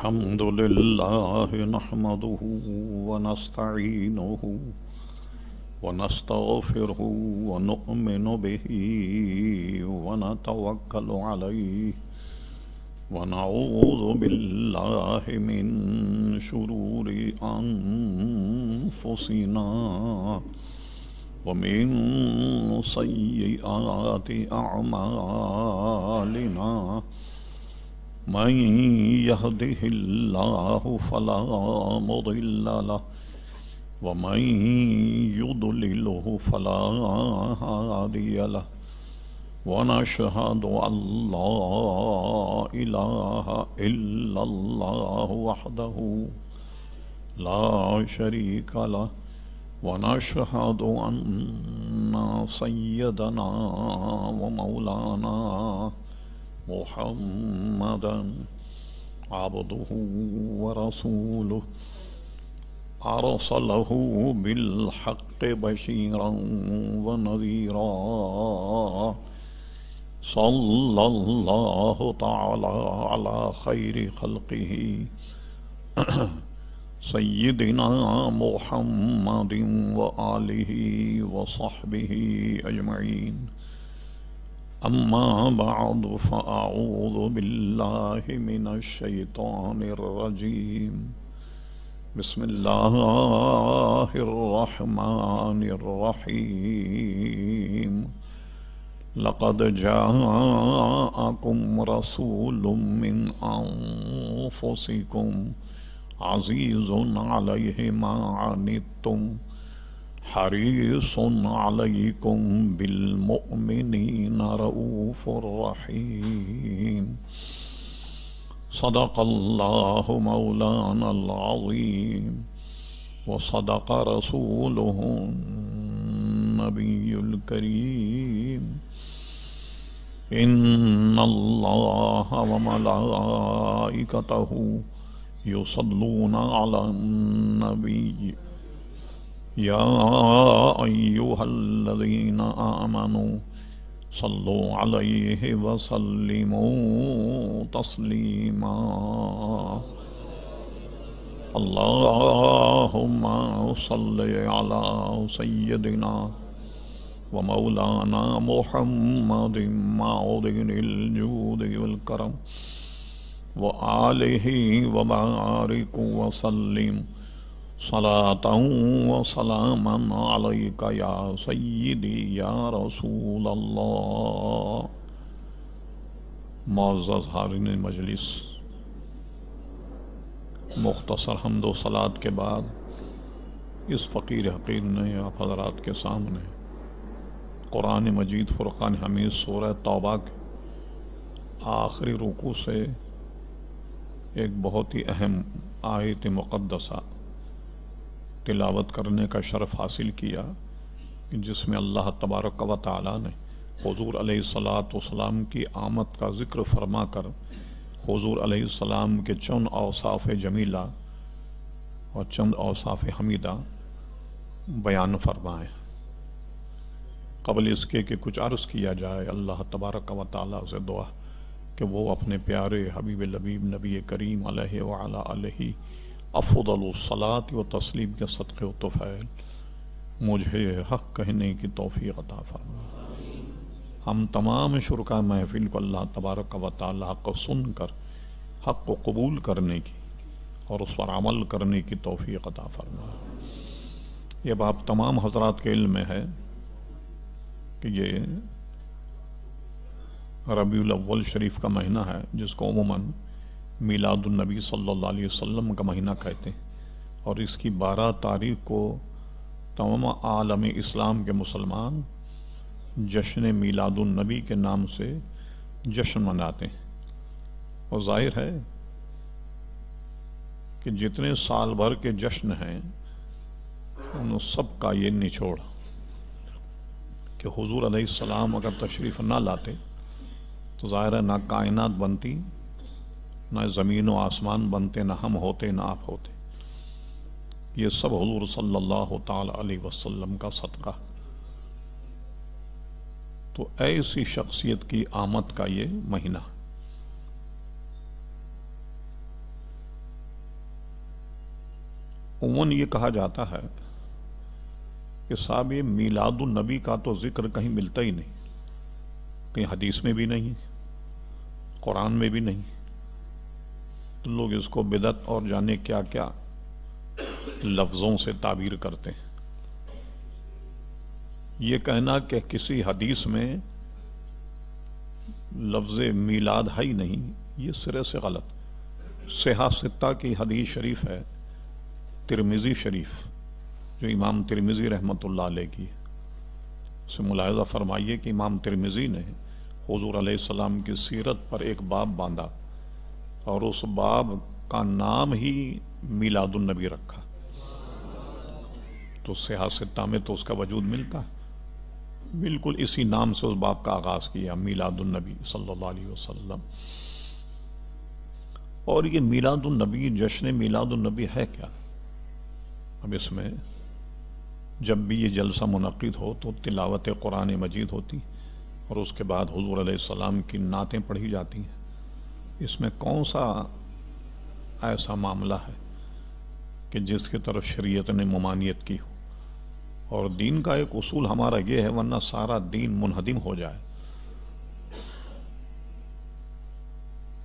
الحمد لله نحمده ونستعينه ونستغفره ونؤمن به ونتوكل عليه ونعوذ بالله من شرور أنفسنا ومن سيئات أعمالنا من يهده الله فلا مضل له ومن يضلله فلا هادي له ونشهد أن لا إله إلا الله وحده لا شريك له ونشهد أن سيدنا ومولانا محمدا عبده ورسوله أرسله بالحق بشيرا ونذيرا صلى الله تعالى على خير خلقه سيدنا محمد وآله وصحبه أجمعين أما بعد فأعوذ بالله من الشيطان الرجيم بسم الله الرحمن الرحيم لقد جاءكم رسول من أنفسكم عزيز عليه ما عنتم حريص عليكم بالمؤمنين رؤوف رحيم صدق الله مولانا العظيم وصدق رسوله النبي الكريم إن الله وملائكته يصلون على النبي يا أيها الذين آمنوا صلوا عليه وسلموا تسليما اللهم صل على سيدنا ومولانا محمد معدن الجود والكرم وآله وبارك وسلم صلاة وسلاما عليك يا سيدي يا رسول اللہ. معزز حاضرین مجلس، مختصر حمد و صلات کے بعد اس فقیر حقیر نے آپ حضرات کے سامنے قرآن مجید فرقان حمید سورہ توبہ کے آخری رکوع سے ایک بہت ہی اہم آیت مقدسہ تلاوت کرنے کا شرف حاصل کیا، جس میں اللہ تبارک و تعالی نے حضور علیہ السلام کی آمد کا ذکر فرما کر حضور علیہ السلام کے چند اوصاف جمیلہ اور چند اوصاف حمیدہ بیان فرمائے. قبل اس کے کہ کچھ عرض کیا جائے، اللہ تبارک و تعالی سے دعا کہ وہ اپنے پیارے حبیب لبیب نبی کریم علیہ وعلا علیہ افضل الصلاۃ و تسلیم کے صدقے و طفیل مجھے حق کہنے کی توفیق عطا فرما. ہم تمام شرکاء محفل کو اللہ تبارک و تعالی حق کو سن کر حق کو قبول کرنے کی اور اس پر عمل کرنے کی توفیق عطا فرما. یہ بات تمام حضرات کے علم میں ہے کہ یہ ربیع الاول شریف کا مہینہ ہے، جس کو عموماً میلاد النبی صلی اللہ علیہ وسلم کا مہینہ کہتے ہیں، اور اس کی 12 تاریخ کو تمام عالم اسلام کے مسلمان جشن میلاد النبی کے نام سے جشن مناتے ہیں. اور ظاہر ہے کہ جتنے سال بھر کے جشن ہیں ان سب کا یہ نچوڑ کہ حضور علیہ السلام اگر تشریف نہ لاتے تو ظاہر ہے نہ کائنات بنتی، نہ زمین و آسمان بنتے، نہ ہم ہوتے، نہ آپ ہوتے. یہ سب حضور صلی اللہ تعالی علیہ وسلم کا صدقہ. تو ایسی شخصیت کی آمد کا یہ مہینہ. عموماً یہ کہا جاتا ہے کہ صاحب یہ میلاد النبی کا تو ذکر کہیں ملتا ہی نہیں، کہیں حدیث میں بھی نہیں، قرآن میں بھی نہیں، تو لوگ اس کو بدعت اور جانے کیا کیا لفظوں سے تعبیر کرتے ہیں۔ یہ کہنا کہ کسی حدیث میں لفظ میلاد ہے ہی نہیں، یہ سرے سے غلط۔ صحاح ستہ کی حدیث شریف ہے، ترمذی شریف، جو امام ترمذی رحمۃ اللہ علیہ کی، سے ملاحظہ فرمائیے کہ امام ترمذی نے حضور علیہ السلام کی سیرت پر ایک باب باندھا اور اس باب کا نام ہی میلاد النبی رکھا، تو صحاح ستہ میں تو اس کا وجود ملتا ہے، بالکل اسی نام سے اس باب کا آغاز کیا، میلاد النبی صلی اللہ علیہ وسلم۔ اور یہ میلاد النبی، جشن میلاد النبی ہے کیا؟ اب اس میں جب بھی یہ جلسہ منعقد ہو تو تلاوت قرآن مجید ہوتی اور اس کے بعد حضور علیہ السلام کی نعتیں پڑھی جاتی ہیں۔ اس میں کون سا ایسا معاملہ ہے کہ جس کی طرف شریعت نے ممانعت کی ہو؟ اور دین کا ایک اصول ہمارا یہ ہے، ورنہ سارا دین منہدم ہو جائے،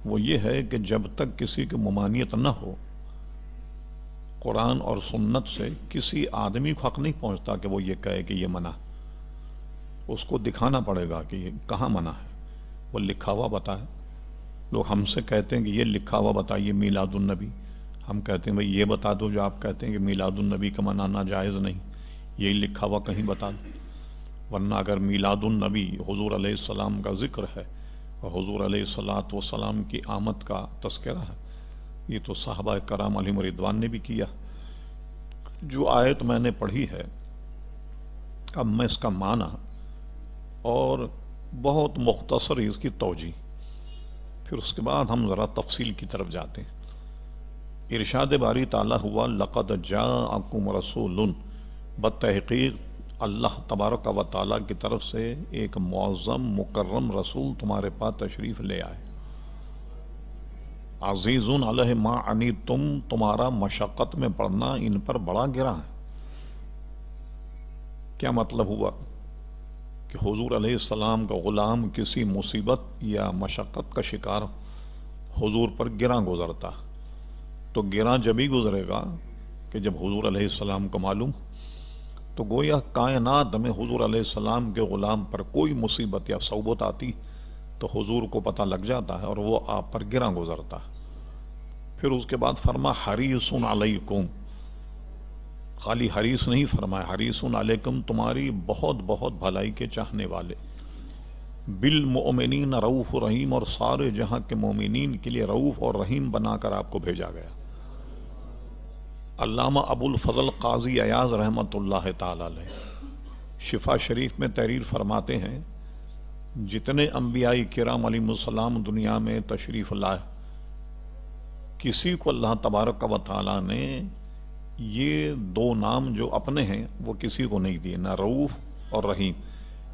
وہ یہ ہے کہ جب تک کسی کی ممانعت نہ ہو، قرآن اور سنت سے کسی آدمی کو حق نہیں پہنچتا کہ وہ یہ کہے کہ یہ منع، اس کو دکھانا پڑے گا کہ یہ کہاں منع ہے، وہ لکھا ہوا بتائے۔ لوگ ہم سے کہتے ہیں کہ یہ لکھا ہوا بتائیے میلاد النبی، ہم کہتے ہیں بھئی یہ بتا دو جو آپ کہتے ہیں کہ میلاد النبی کا منانا جائز نہیں، یہی لکھا ہوا کہیں بتا دو۔ ورنہ اگر میلاد النبی حضور علیہ السلام کا ذکر ہے اور حضور علیہ السلام کی آمد کا تذکرہ ہے، یہ تو صحابہ کرام علیہم رضوان نے بھی کیا۔ جو آیت میں نے پڑھی ہے، اب میں اس کا معنی اور بہت مختصر اس کی توجیہ، پھر اس کے بعد ہم ذرا تفصیل کی طرف جاتے ہیں۔ ارشاد باری تعالیٰ ہوا، لقد جاءکم رسول، بتحقیق اللہ تبارک و تعالیٰ کی طرف سے ایک معظم مکرم رسول تمہارے پاس تشریف لے آئے، عزیز علیہ ما عنیتم، تمہارا مشقت میں پڑنا ان پر بڑا گرا ہے۔ کیا مطلب ہوا کہ حضور علیہ السلام کا غلام کسی مصیبت یا مشقت کا شکار حضور پر گراں گزرتا، تو گراں جبھی گزرے گا کہ جب حضور علیہ السلام کو معلوم، تو گویا کائنات میں حضور علیہ السلام کے غلام پر کوئی مصیبت یا صعوبت آتی تو حضور کو پتہ لگ جاتا ہے اور وہ آپ پر گراں گزرتا ہے۔ پھر اس کے بعد فرما حریص علیکم، خالی حریص نہیں فرمایا، حریص علیکم تمہاری بہت بہت بھلائی کے چاہنے والے، بالمؤمنین رؤوف رحیم، اور سارے جہاں کے مومنین کے لیے رؤوف اور رحیم بنا کر آپ کو بھیجا گیا۔ علامہ ابو الفضل قاضی ایاز رحمۃ اللہ تعالی علیہ شفا شریف میں تحریر فرماتے ہیں، جتنے انبیاء کرام علیہم السلام دنیا میں تشریف لائے، کسی کو اللہ تبارک و تعالی نے یہ دو نام جو اپنے ہیں وہ کسی کو نہیں دیے، نہ رؤوف اور رحیم۔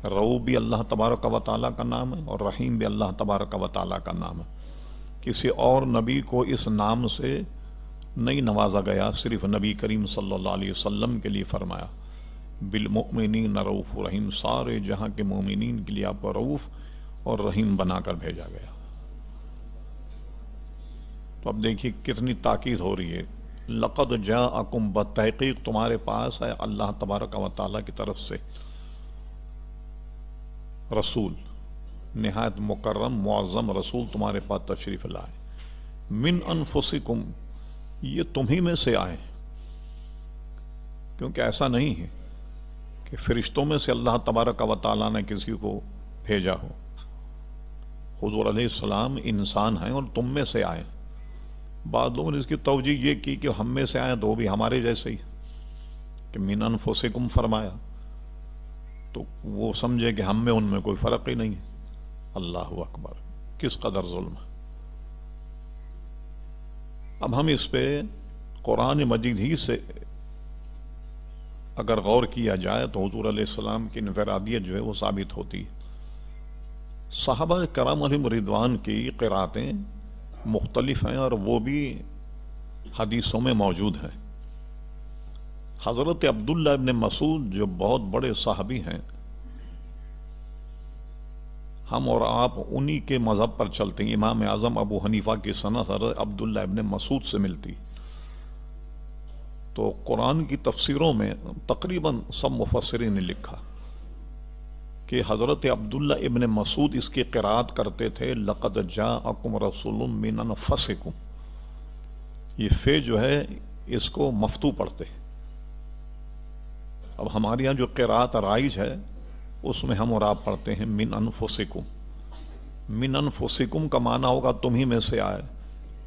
رؤوف بھی اللہ تبارک و تعالی کا نام ہے اور رحیم بھی اللہ تبارک و تعالی کا نام ہے۔ کسی اور نبی کو اس نام سے نہیں نوازا گیا، صرف نبی کریم صلی اللہ علیہ وسلم کے لیے فرمایا بالمؤمنین رؤوف رحیم، سارے جہاں کے مومنین کے لیے آپ کو رؤوف اور رحیم بنا کر بھیجا گیا۔ تو اب دیکھیے کتنی تاکید ہو رہی ہے، لقد جاءکم، بتحقیق تمہارے پاس ہے اللہ تبارک و تعالیٰ کی طرف سے رسول، نہایت مکرم معظم رسول تمہارے پاس تشریف لائے، من انفسکم، یہ تمہیں میں سے آئے، کیونکہ ایسا نہیں ہے کہ فرشتوں میں سے اللہ تبارک و تعالیٰ نے کسی کو بھیجا ہو۔ حضور علیہ السلام انسان ہیں اور تم میں سے آئے۔ بعض لوگوں نے اس کی توجیہ یہ کی کہ ہم میں سے آئے تو وہ بھی ہمارے جیسے ہی، کہ من انفسکم فرمایا تو وہ سمجھے کہ ہم میں ان میں کوئی فرق ہی نہیں ہے۔ اللہ اکبر، کس قدر ظلم ہے۔ اب ہم اس پہ قرآن مجید ہی سے اگر غور کیا جائے تو حضور علیہ السلام کی انفرادیت جو ہے وہ ثابت ہوتی ہے۔ صحابہ کرام علیہم رضوان کی قراتیں مختلف ہیں اور وہ بھی حدیثوں میں موجود ہیں۔ حضرت عبداللہ ابن مسعود جو بہت بڑے صحابی ہیں، ہم اور آپ انہی کے مذہب پر چلتے ہیں۔ امام اعظم ابو حنیفہ کی سند حضرت عبداللہ ابن مسعود سے ملتی، تو قرآن کی تفسیروں میں تقریباً سب مفسرین نے لکھا کہ حضرت عبداللہ ابن مسعود اس کی قرات کرتے تھے لقد جاءکم رسول من انفسکم، یہ فے جو ہے اس کو مفتو پڑھتے۔ اب ہمارے یہاں جو قرات رائج ہے اس میں ہم اور آپ پڑھتے ہیں من انفسکم۔ من انفسکم کا معنی ہوگا تم ہی میں سے آئے،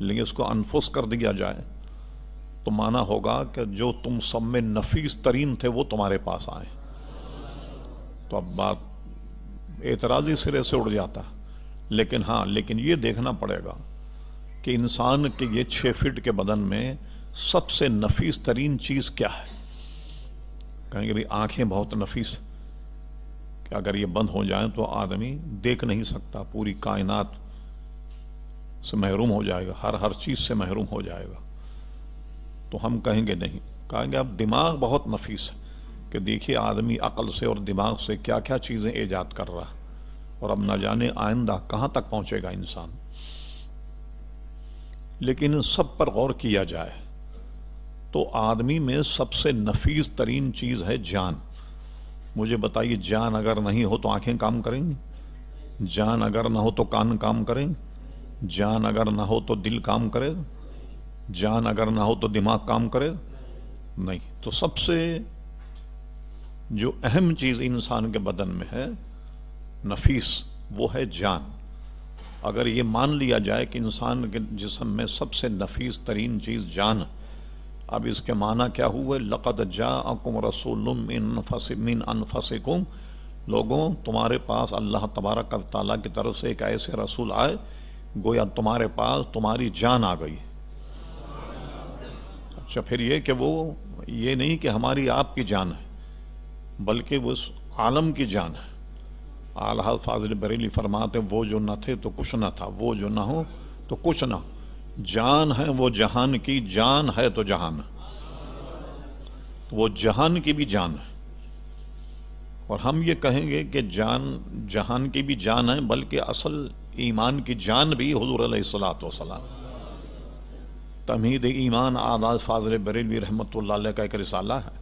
لیکن اس کو انفس کر دیا جائے تو معنی ہوگا کہ جو تم سب میں نفیس ترین تھے وہ تمہارے پاس آئے۔ تو اب بات اعتراضی سرے سے اڑ جاتا، لیکن یہ دیکھنا پڑے گا کہ انسان کے یہ 6 فٹ کے بدن میں سب سے نفیس ترین چیز کیا ہے؟ کہیں گے بھی آنکھیں بہت نفیس کہ اگر یہ بند ہو جائیں تو آدمی دیکھ نہیں سکتا، پوری کائنات سے محروم ہو جائے گا، ہر چیز سے محروم ہو جائے گا۔ تو ہم کہیں گے نہیں، کہیں گے اب دماغ بہت نفیس ہے کہ دیکھیے آدمی عقل سے اور دماغ سے کیا کیا چیزیں ایجاد کر رہا، اور اب نہ جانے آئندہ کہاں تک پہنچے گا انسان۔ لیکن سب پر غور کیا جائے تو آدمی میں سب سے نفیس ترین چیز ہے جان۔ مجھے بتائیے، جان اگر نہیں ہو تو آنکھیں کام کریں گی؟ جان اگر نہ ہو تو کان کام کریں؟ جان اگر نہ ہو تو دل کام کرے؟ جان اگر نہ ہو تو دماغ کام کرے؟ نہیں۔ تو سب سے جو اہم چیز انسان کے بدن میں ہے نفیس، وہ ہے جان۔ اگر یہ مان لیا جائے کہ انسان کے جسم میں سب سے نفیس ترین چیز جان، اب اس کے معنی کیا ہوئے؟ لقد جاءکم رسول من انفسکم، لوگوں تمہارے پاس اللہ تبارک و تعالیٰ کی طرف سے ایک ایسے رسول آئے گویا تمہارے پاس تمہاری جان آ گئی۔ اچھا، پھر یہ کہ وہ یہ نہیں کہ ہماری آپ کی جان ہے، بلکہ وہ اس عالم کی جان ہے۔ اعلیٰ حضرت فاضل بریلوی فرماتے وہ جو نہ تھے تو کچھ نہ تھا، وہ جو نہ ہو تو کچھ نہ ہو، جان ہے وہ جہان کی، جان ہے تو جہان ہے، وہ جہان کی بھی جان ہے۔ اور ہم یہ کہیں گے کہ جان جہان کی بھی جان ہے، بلکہ اصل ایمان کی جان بھی حضور علیہ الصلوۃ والسلام۔ تمہید ایمان اعلیٰ فاضل بریلوی رحمۃ اللہ علیہ کا ایک رسالہ ہے،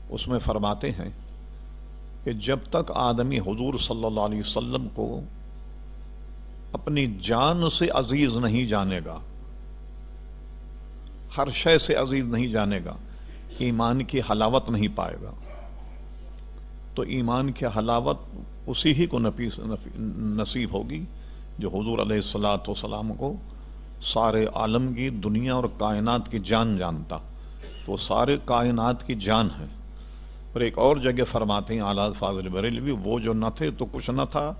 اس میں فرماتے ہیں کہ جب تک آدمی حضور صلی اللہ علیہ وسلم کو اپنی جان سے عزیز نہیں جانے گا، ہر شے سے عزیز نہیں جانے گا، ایمان کی حلاوت نہیں پائے گا۔ تو ایمان کی حلاوت اسی ہی کو نصیب ہوگی جو حضور علیہ الصلوۃ والسلام کو سارے عالم کی، دنیا اور کائنات کی جان جانتا، تو سارے کائنات کی جان ہے۔ اور ایک اور جگہ فرماتے ہیں اعلیٰ فاضل بریلوی، وہ جو نہ تھے تو کچھ نہ تھا،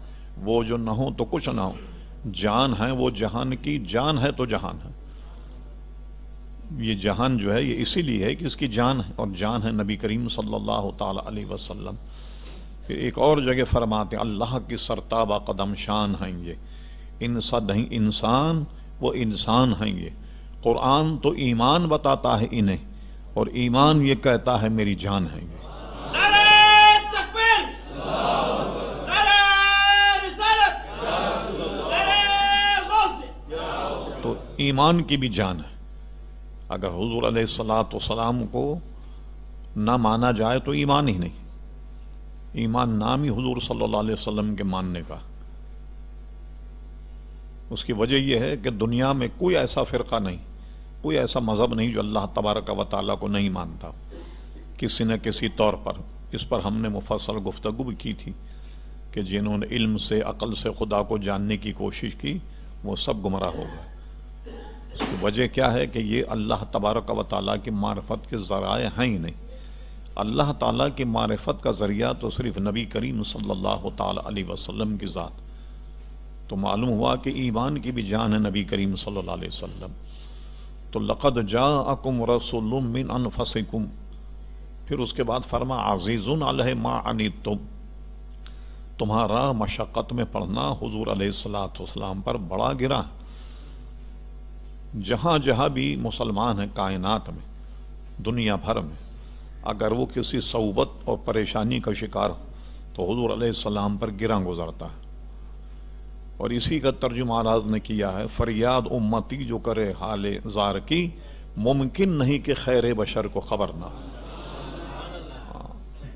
وہ جو نہ ہو تو کچھ نہ ہو، جان ہے وہ جہان کی، جان ہے تو جہان ہے۔ یہ جہان جو ہے یہ اسی لیے ہے کہ اس کی جان ہے، اور جان ہے نبی کریم صلی اللہ تعالی علیہ وسلم۔ پھر ایک اور جگہ فرماتے ہیں اللہ کی سرتابہ قدم شان ہیں یہ، ان صد نہیں انسان وہ انسان ہیں یہ، قرآن تو ایمان بتاتا ہے انہیں، اور ایمان یہ کہتا ہے میری جان ہے یہ۔ تو ایمان کی بھی جان ہے۔ اگر حضور علیہ الصلوۃ والسلام کو نہ مانا جائے تو ایمان ہی نہیں، ایمان نام ہی حضور صلی اللہ علیہ وسلم کے ماننے کا۔ اس کی وجہ یہ ہے کہ دنیا میں کوئی ایسا فرقہ نہیں، کوئی ایسا مذہب نہیں جو اللہ تبارک و تعالیٰ کو نہیں مانتا کسی نہ کسی طور پر۔ اس پر ہم نے مفصل گفتگو بھی کی تھی کہ جنہوں نے علم سے، عقل سے خدا کو جاننے کی کوشش کی وہ سب گمراہ ہو گئے۔ اس کی وجہ کیا ہے کہ یہ اللہ تبارک و تعالیٰ کی معرفت کے ذرائع ہیں ہی نہیں۔ اللہ تعالیٰ کی معرفت کا ذریعہ تو صرف نبی کریم صلی اللہ تعالی علیہ وسلم کی ذات۔ تو معلوم ہوا کہ ایمان کی بھی جان ہے نبی کریم صلی اللہ علیہ وسلم۔ تو لقد جاءکم رسول من انفسکم، پھر اس کے بعد فرما عزیز علیہ ما عنتم، تمہارا مشقت میں پڑھنا حضور علیہ الصلوۃ والسلام پر بڑا گرا۔ جہاں جہاں بھی مسلمان ہیں کائنات میں، دنیا بھر میں، اگر وہ کسی صعوبت اور پریشانی کا شکار ہو تو حضور علیہ السلام پر گراں گزرتا ہے. اور اسی کا ترجمہ آراز نے کیا ہے، فریاد امتی جو کرے حال زار کی، ممکن نہیں کہ خیر بشر کو خبر نہ ہو.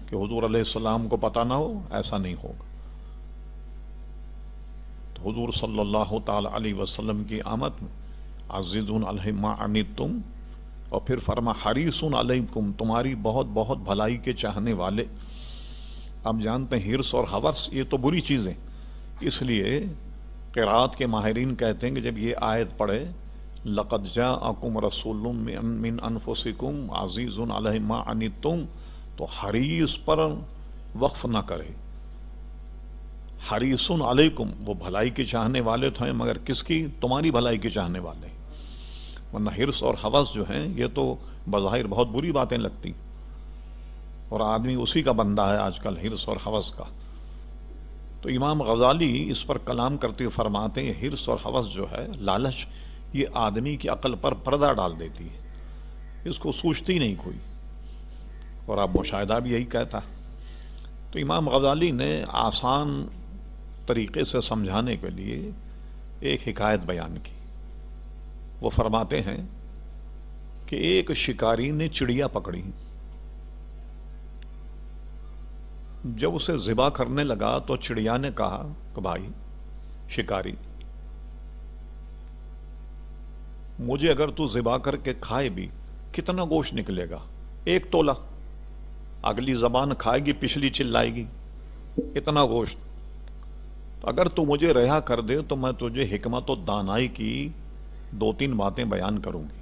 کہ حضور علیہ السلام کو پتہ نہ ہو، ایسا نہیں ہوگا. تو حضور صلی اللہ تعالی علیہ وسلم کی آمد میں عزیزون علیہ ما عنتم، اور پھر فرما حریصون علیکم، تمہاری بہت بہت بھلائی کے چاہنے والے. اب جانتے ہیں حرص اور حوث یہ تو بری چیزیں، اس لیے قرات کے ماہرین کہتے ہیں کہ جب یہ آیت پڑھے لقد جاءکم رسول من انفسکم عزیز علیہ ما عنتم، تو حریص پر وقف نہ کرے. حریص علیکم، وہ بھلائی کے چاہنے والے تو ہیں، مگر کس کی؟ تمہاری بھلائی کے چاہنے والے. ورنہ حرص اور حوث جو ہیں یہ تو بظاہر بہت بری باتیں لگتی، اور آدمی اسی کا بندہ ہے آج کل، حرص اور حوث کا. تو امام غزالی اس پر کلام کرتے ہوئے فرماتے ہیں حرص اور حوث جو ہے، لالچ، یہ آدمی کی عقل پر پردہ ڈال دیتی ہے، اس کو سوچتی نہیں کوئی. اور اب مشاہدہ بھی یہی کہتا. تو امام غزالی نے آسان طریقے سے سمجھانے کے لیے ایک حکایت بیان کی. وہ فرماتے ہیں کہ ایک شکاری نے چڑیا پکڑی، جب اسے ذبح کرنے لگا تو چڑیا نے کہا کہ بھائی شکاری، مجھے اگر تو ذبح کر کے کھائے بھی کتنا گوشت نکلے گا؟ 1 تولہ. اگلی زبان کھائے گی، پچھلی چلائے گی، اتنا گوشت. اگر تو مجھے رہا کر دے تو میں تجھے حکمت و دانائی کی 2-3 باتیں بیان کروں گی.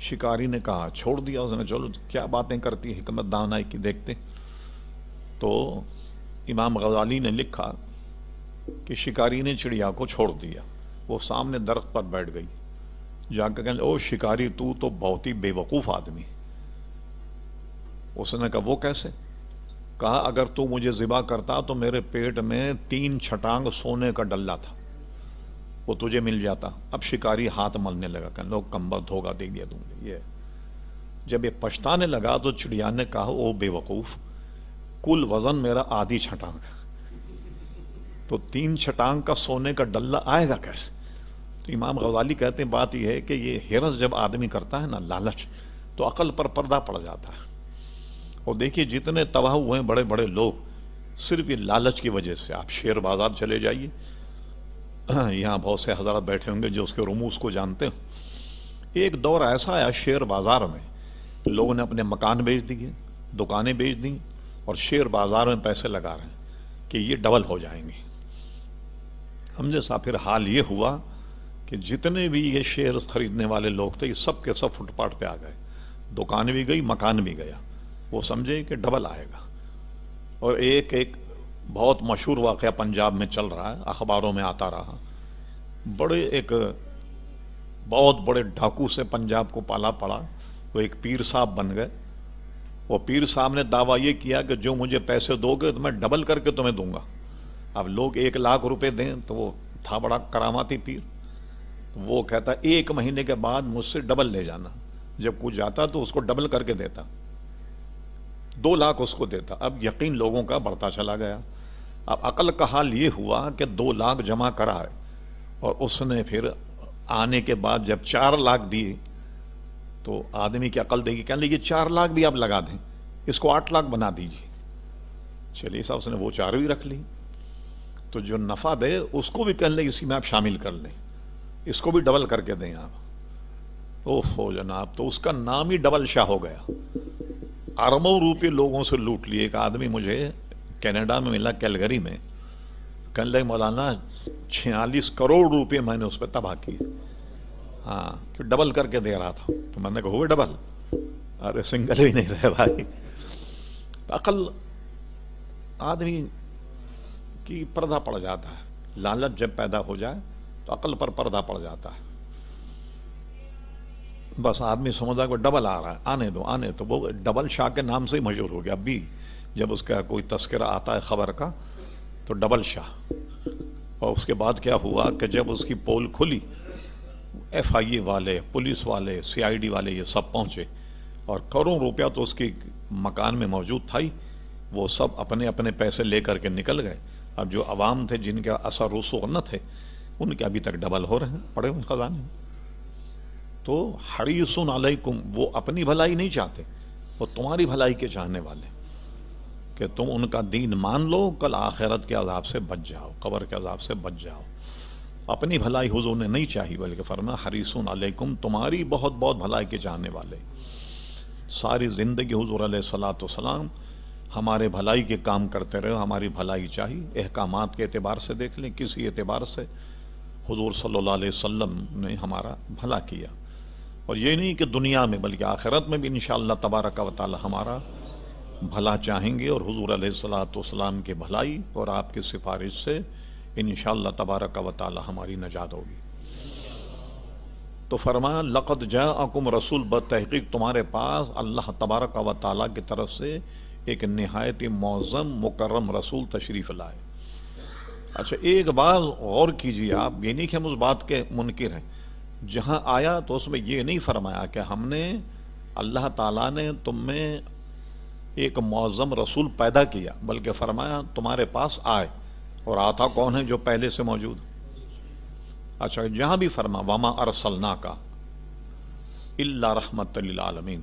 شکاری نے کہا، چھوڑ دیا اس نے، چلو کیا باتیں کرتی حکمت دانائی کی، دیکھتے. تو امام غزالی نے لکھا کہ شکاری نے چڑیا کو چھوڑ دیا، وہ سامنے درخت پر بیٹھ گئی. جا کے کہنے، او شکاری، تو بہت ہی بے وقوف آدمی. اس نے کہا وہ کیسے؟ کہا اگر تو مجھے ذبح کرتا تو میرے پیٹ میں 3 چھٹانگ سونے کا ڈلہ تھا، وہ تجھے مل جاتا. اب شکاری ہاتھ ملنے لگا، کہنے لوگ کمبر دھوکہ دے دیا تم نے. یہ جب یہ پچھتانے لگا تو چڑیا نے کہا، او بے وقوف، کل وزن میرا آدھی چھٹانگ ہے، تو 3 چھٹانگ کا سونے کا ڈلہ آئے گا کیسے؟ تو امام غزالی کہتے ہیں بات یہ ہے کہ یہ حرص جب آدمی کرتا ہے نا، لالچ، تو عقل پر پردہ پڑ جاتا ہے. اور دیکھیے جتنے تباہ ہوئے ہیں بڑے بڑے لوگ، صرف یہ لالچ کی وجہ سے. آپ شیئر بازار چلے جائیے، یہاں بہت سے حضرات بیٹھے ہوں گے جو اس کے رموز کو جانتے ہوں. ایک دور ایسا آیا شیئر بازار میں، لوگوں نے اپنے مکان بیچ دیے، دکانیں بیچ دیں، اور شیئر بازار میں پیسے لگا رہے ہیں کہ یہ ڈبل ہو جائیں گے. ہم جیسا پھر حال یہ ہوا کہ جتنے بھی یہ شیئرز خریدنے والے لوگ تھے، یہ سب کے سب فٹ پاتھ پہ آ گئے، دکان بھی گئی، مکان بھی گیا. وہ سمجھے کہ ڈبل آئے گا. اور ایک بہت مشہور واقعہ پنجاب میں چل رہا ہے، اخباروں میں آتا رہا. ایک بہت بڑے ڈاکو سے پنجاب کو پالا پڑا، وہ ایک پیر صاحب بن گئے. وہ پیر صاحب نے دعویٰ یہ کیا کہ جو مجھے پیسے دو گے تو میں ڈبل کر کے تمہیں دوں گا. اب لوگ 1 لاکھ روپے دیں، تو وہ تھا بڑا کراماتی پیر. وہ کہتا 1 مہینے کے بعد مجھ سے ڈبل لے جانا. جب کچھ جاتا تو اس کو ڈبل کر کے دیتا، 2 لاکھ اس کو دیتا. اب یقین لوگوں کا بڑھتا چلا گیا. اب عقل کا حال یہ ہوا کہ 2 لاکھ جمع کرا ہے، اور اس نے پھر آنے کے بعد جب 4 لاکھ دیے تو آدمی کی عقل دے گی، کہنے لگی 4 لاکھ بھی آپ لگا دیں، اس کو 8 لاکھ بنا دیجیے. چلیے صاحب، اس نے وہ 4 بھی رکھ لی. تو جو نفع دے اس کو بھی کہنے لگے اسی میں آپ شامل کر لیں، اس کو بھی ڈبل کر کے دیں آپ. اوہ جناب، تو اس کا نام ہی ڈبل شاہ ہو گیا. اربوں روپے لوگوں سے لوٹ لیے. ایک آدمی مجھے کینیڈا میں ملا، کیلگری میں، کہنے لگے مولانا 46 کروڑ روپے میں نے اس پہ تباہ کیے. ہاں، کہ ڈبل کر کے دے رہا تھا. تو میں نے کہا ہوئے ڈبل؟ ارے سنگل بھی نہیں رہے بھائی. عقل آدمی کی پردہ پڑ جاتا ہے. لالچ جب پیدا ہو جائے تو عقل پر پردہ پڑ جاتا ہے. بس آدمی سمجھا کہ ڈبل آ رہا ہے، آنے دو آنے. تو وہ ڈبل شاہ کے نام سے ہی مشہور ہو گیا. اب بھی جب اس کا کوئی تذکرہ آتا ہے خبر کا تو ڈبل شاہ. اور اس کے بعد کیا ہوا کہ جب اس کی پول کھلی، FIA والے، پولیس والے، CID والے، یہ سب پہنچے. اور کروڑوں روپیہ تو اس کی مکان میں موجود تھا ہی، وہ سب اپنے اپنے پیسے لے کر کے نکل گئے. اب جو عوام تھے جن کے اثر رسوخ نہ تھے ان کے ابھی تک ڈبل ہو رہے ہیں، پڑے ان خزانے میں. تو حریص علیکم، وہ اپنی بھلائی نہیں چاہتے، وہ تمہاری بھلائی کے چاہنے والے، کہ تم ان کا دین مان لو، کل آخرت کے عذاب سے بچ جاؤ، قبر کے عذاب سے بچ جاؤ. اپنی بھلائی حضور نے نہیں چاہی، بلکہ فرمایا حریص علیکم، تمہاری بہت بہت بھلائی کے چاہنے والے. ساری زندگی حضور علیہ الصلوۃ والسلام ہمارے بھلائی کے کام کرتے رہے، ہماری بھلائی چاہیے. احکامات کے اعتبار سے دیکھ لیں، کسی اعتبار سے حضور صلی اللہ علیہ وسلم نے ہمارا بھلا کیا. اور یہ نہیں کہ دنیا میں بلکہ آخرت میں بھی انشاءاللہ تبارک و تعالی ہمارا بھلا چاہیں گے، اور حضور علیہ الصلوۃ والسلام کی بھلائی اور آپ کی سفارش سے انشاءاللہ تبارک و تعالی ہماری نجات ہوگی. تو فرمایا لقد جاءکم رسول، بتحقیق تمہارے پاس اللہ تبارک و تعالی کی طرف سے ایک نہایت معظم مکرم رسول تشریف لائے. اچھا ایک بات غور کیجیے آپ، یہ نہیں کہ ہم اس بات کے منکر ہیں، جہاں آیا تو اس میں یہ نہیں فرمایا کہ ہم نے، اللہ تعالیٰ نے تم میں ایک معظم رسول پیدا کیا، بلکہ فرمایا تمہارے پاس آئے. اور آتا کون ہے؟ جو پہلے سے موجود. اچھا جہاں بھی فرما وما ارسلناک الا رحمت للعالمین،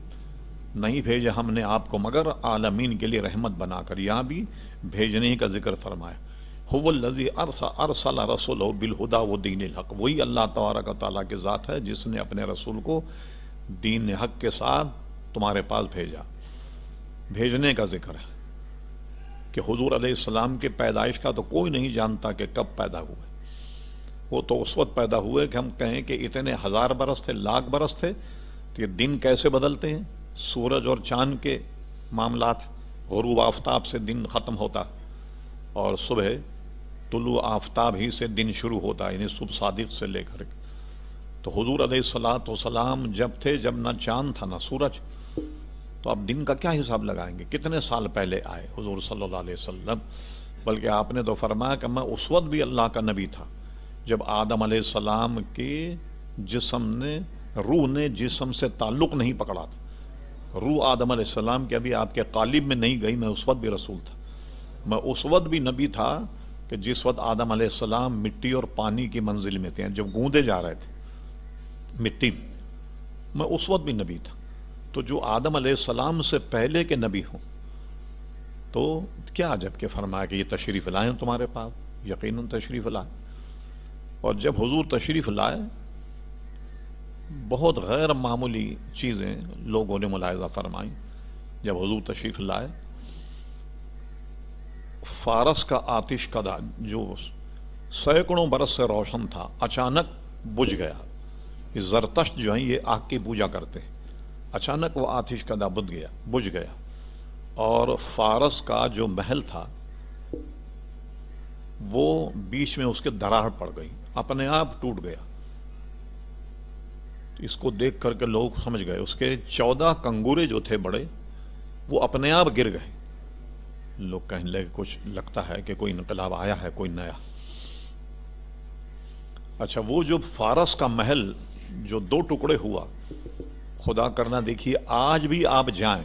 نہیں بھیجا ہم نے آپ کو مگر عالمین کے لیے رحمت بنا کر. یہاں بھی بھیجنے کا ذکر فرمایا. هو الذی ارسل رسولہ بالہدی ودین الحق، وہی اللہ تبارک و تعالیٰ کی ذات ہے جس نے اپنے رسول کو دین حق کے ساتھ تمہارے پاس بھیجا. بھیجنے کا ذکر ہے کہ حضور علیہ السلام کی پیدائش کا تو کوئی نہیں جانتا کہ کب پیدا ہوئے. وہ تو اس وقت پیدا ہوئے کہ ہم کہیں کہ اتنے ہزار برس تھے، لاکھ برس تھے، تو یہ دن کیسے بدلتے ہیں؟ سورج اور چاند کے معاملات، غروب آفتاب سے دن ختم ہوتا اور صبح طلوع آفتاب ہی سے دن شروع ہوتا، یعنی صبح صادق سے لے کر کے. تو حضور علیہ الصلوۃ والسلام جب تھے جب نہ چاند تھا نہ سورج، تو اب دن کا کیا حساب لگائیں گے؟ کتنے سال پہلے آئے حضور صلی اللہ علیہ وسلم؟ بلکہ آپ نے تو فرمایا کہ میں اس وقت بھی اللہ کا نبی تھا جب آدم علیہ السلام کے جسم نے، روح نے جسم سے تعلق نہیں پکڑا تھا. روح آدم علیہ السلام کے ابھی آپ کے قالب میں نہیں گئی، میں اس وقت بھی رسول تھا. میں اس وقت بھی نبی تھا کہ جس وقت آدم علیہ السلام مٹی اور پانی کی منزل میں تھے، جب گوندے جا رہے تھے مٹی، میں اس وقت بھی نبی تھا. تو جو آدم علیہ السلام سے پہلے کے نبی ہوں تو کیا عجب کہ فرمایا کہ یہ تشریف لائیں تمہارے پاس. یقیناً تشریف لائے. اور جب حضور تشریف لائے بہت غیر معمولی چیزیں لوگوں نے ملاحظہ فرمائیں. جب حضور تشریف لائے فارس کا آتش کدا جو سینکڑوں برس سے روشن تھا اچانک بجھ گیا. یہ زرتشت جو ہیں یہ آگ کی پوجا کرتے ہیں، اچانک وہ آتش کدا بجھ گیا. اور فارس کا جو محل تھا وہ بیچ میں اس کے دراڑ پڑ گئی، اپنے آپ ٹوٹ گیا. اس کو دیکھ کر کے لوگ سمجھ گئے، اس کے 14 کنگورے جو تھے بڑے وہ اپنے آپ گر گئے. لوگ کہنے لگے کچھ لگتا ہے کہ کوئی انقلاب آیا ہے، کوئی نیا. اچھا وہ جو فارس کا محل جو 2 ٹکڑے ہوا، خدا کرنا دیکھیے آج بھی آپ جائیں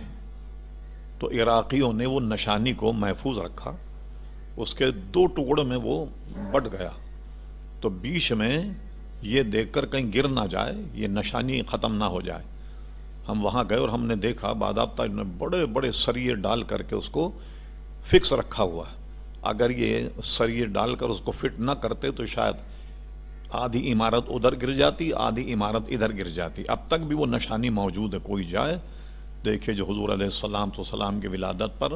تو عراقیوں نے وہ نشانی کو محفوظ رکھا، اس کے 2 ٹکڑوں میں وہ بٹ گیا. تو بیچ میں یہ دیکھ کر کہیں گر نہ جائے، یہ نشانی ختم نہ ہو جائے. ہم وہاں گئے اور ہم نے دیکھا باضابطہ بڑے بڑے سریے ڈال کر کے اس کو فکس رکھا ہوا ہے. اگر یہ سریے ڈال کر اس کو فٹ نہ کرتے تو شاید آدھی عمارت ادھر گر جاتی، آدھی عمارت ادھر گر جاتی. اب تک بھی وہ نشانی موجود ہے. کوئی جائے دیکھے جو حضور علیہ السلام کی ولادت پر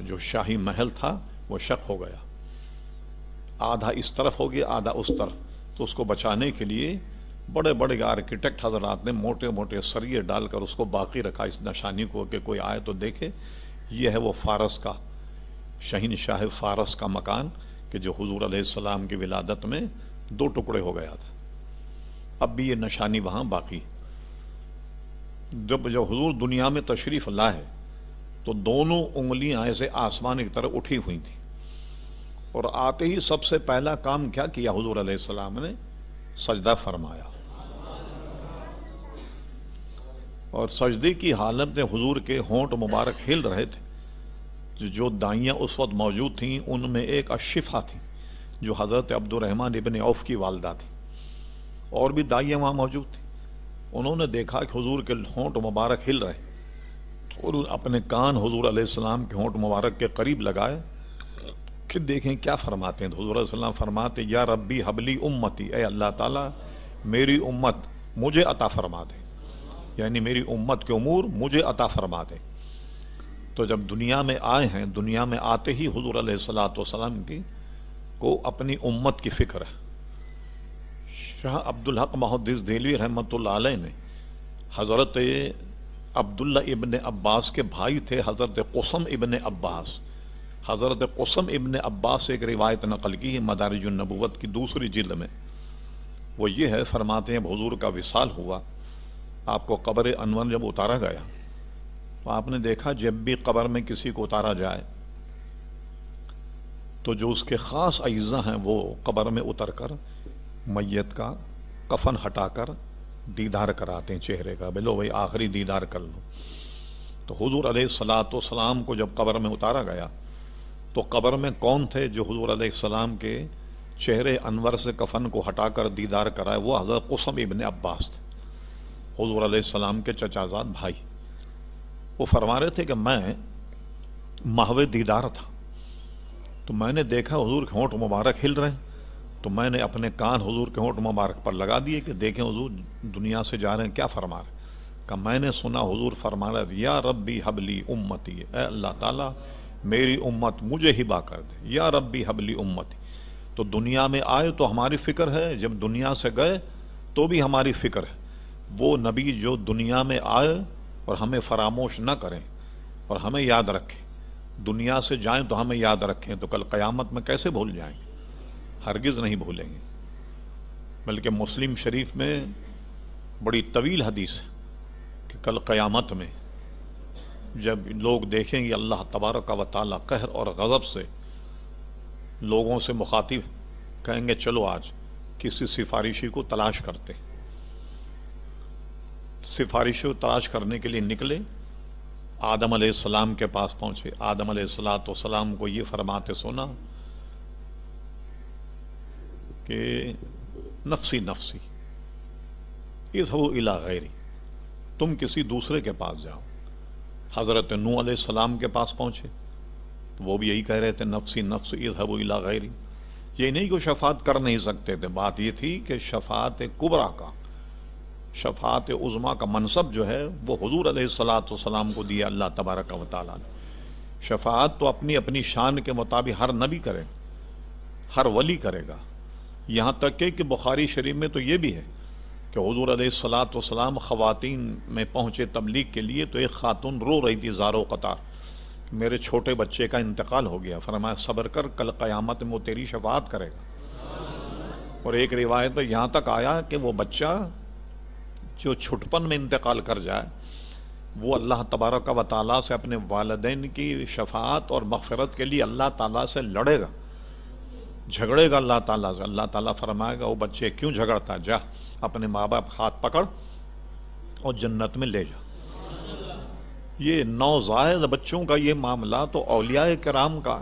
جو شاہی محل تھا وہ شق ہو گیا، آدھا اس طرف ہو گیا آدھا اس طرف. تو اس کو بچانے کے لیے بڑے بڑے آرکیٹیکٹ حضرات نے موٹے موٹے سریے ڈال کر اس کو باقی رکھا، اس نشانی کو، کہ کوئی آئے تو دیکھے یہ ہے وہ فارس کا شہنشاہ فارس کا مکان کہ جو حضور علیہ السلام کی ولادت میں 2 ٹکڑے ہو گیا تھا. اب بھی یہ نشانی وہاں باقی. جب حضور دنیا میں تشریف لائے تو دونوں انگلیاں ایسے آسمان کی طرف اٹھی ہوئی تھیں، اور آتے ہی سب سے پہلا کام کیا کیا حضور علیہ السلام نے؟ سجدہ فرمایا. اور سجدے کی حالت میں حضور کے ہونٹ مبارک ہل رہے تھے۔ جو دائیاں اس وقت موجود تھیں ان میں ایک اشفا تھی جو حضرت عبد الرحمن ابن عوف کی والدہ تھی، اور بھی دائیاں وہاں موجود تھیں۔ انہوں نے دیکھا کہ حضور کے ہونٹ مبارک ہل رہے، اور اپنے کان حضور علیہ السلام کے ہونٹ مبارک کے قریب لگائے کہ دیکھیں کیا فرماتے ہیں۔ تو حضور علیہ السلام فرماتے یا ربی حبلی امتی، اے اللہ تعالیٰ میری امت مجھے عطا فرما دے، یعنی میری امت کے امور مجھے عطا فرما دے۔ تو جب دنیا میں آئے ہیں، دنیا میں آتے ہی حضور علیہ السلام کی کو اپنی امت کی فکر ہے۔ شاہ عبدالحق محدث دہلوی رحمۃ اللہ علیہ نے حضرت عبداللہ ابن عباس کے بھائی تھے حضرت قسم ابن عباس، حضرت قسم ابن عباس سے ایک روایت نقل کی ہے مدارج النبوت کی دوسری جلد میں۔ وہ یہ ہے، فرماتے ہیں حضور کا وصال ہوا، آپ کو قبر انور جب اتارا گیا تو آپ نے دیکھا جب بھی قبر میں کسی کو اتارا جائے تو جو اس کے خاص اعضاء ہیں وہ قبر میں اتر کر میت کا کفن ہٹا کر دیدار کراتے ہیں چہرے کا، بلو بھائی آخری دیدار کر لو۔ تو حضور علیہ السلام کو جب قبر میں اتارا گیا تو قبر میں کون تھے جو حضور علیہ السلام کے چہرے انور سے کفن کو ہٹا کر دیدار کرائے؟ وہ حضرت قسم ابن عباس تھے، حضور علیہ السلام کے چچا زاد بھائی۔ وہ فرما رہے تھے کہ میں محو دیدار تھا، تو میں نے دیکھا حضور کے ہونٹ مبارک ہل رہے ہیں، تو میں نے اپنے کان حضور کے ہونٹ مبارک پر لگا دیے کہ دیکھیں حضور دنیا سے جا رہے ہیں کیا فرما رہے ہیں۔ کہ میں نے سنا حضور فرما رہے یا ربی حبلی امتی، اے اللہ تعالیٰ میری امت مجھے ہبا کر دے، یا ربی حبلی امتی۔ تو دنیا میں آئے تو ہماری فکر ہے، جب دنیا سے گئے تو بھی ہماری فکر ہے۔ وہ نبی جو دنیا میں آئے اور ہمیں فراموش نہ کریں اور ہمیں یاد رکھیں، دنیا سے جائیں تو ہمیں یاد رکھیں، تو کل قیامت میں کیسے بھول جائیں گے؟ ہرگز نہیں بھولیں گے۔ بلکہ مسلم شریف میں بڑی طویل حدیث ہے کہ کل قیامت میں جب لوگ دیکھیں گے اللہ تبارک و تعالی قہر اور غضب سے لوگوں سے مخاطب کہیں گے چلو آج کسی سفارشی کو تلاش کرتے۔ سفارشی کو تلاش کرنے کے لیے نکلے، آدم علیہ السلام کے پاس پہنچے۔ آدم علیہ السلام کو یہ فرماتے سنا کہ نفسی نفسی اذهبوا الی غیری، تم کسی دوسرے کے پاس جاؤ۔ حضرت نوح علیہ السلام کے پاس پہنچے، وہ بھی یہی کہہ رہے تھے نفسی نفسی اذهبوا الی غیری۔ یہ نہیں کہ شفاعت کر نہیں سکتے تھے، بات یہ تھی کہ شفاعت کبریٰ کا، شفاعت عظمیٰ کا منصب جو ہے وہ حضور علیہ السلام کو دیا اللہ تبارک و تعالیٰ نے۔ شفاعت تو اپنی اپنی شان کے مطابق ہر نبی کرے، ہر ولی کرے گا۔ یہاں تک کہ بخاری شریف میں تو یہ بھی ہے کہ حضور علیہ السلام خواتین میں پہنچے تبلیغ کے لیے تو ایک خاتون رو رہی تھی زار و قطار، میرے چھوٹے بچے کا انتقال ہو گیا۔ فرمایا صبر کر، کل قیامت میں وہ تیری شفاعت کرے گا۔ اور ایک روایت میں یہاں تک آیا کہ وہ بچہ جو چھٹپن میں انتقال کر جائے وہ اللہ تبارک و تعالیٰ سے اپنے والدین کی شفاعت اور مغفرت کے لیے اللہ تعالیٰ سے لڑے گا، جھگڑے گا اللہ تعالیٰ سے۔ اللہ تعالیٰ فرمائے گا وہ بچے کیوں جھگڑتا، جا اپنے ماں باپ ہاتھ پکڑ اور جنت میں لے جا۔ یہ نوزائیدہ بچوں کا یہ معاملہ تو اولیاء کرام کا،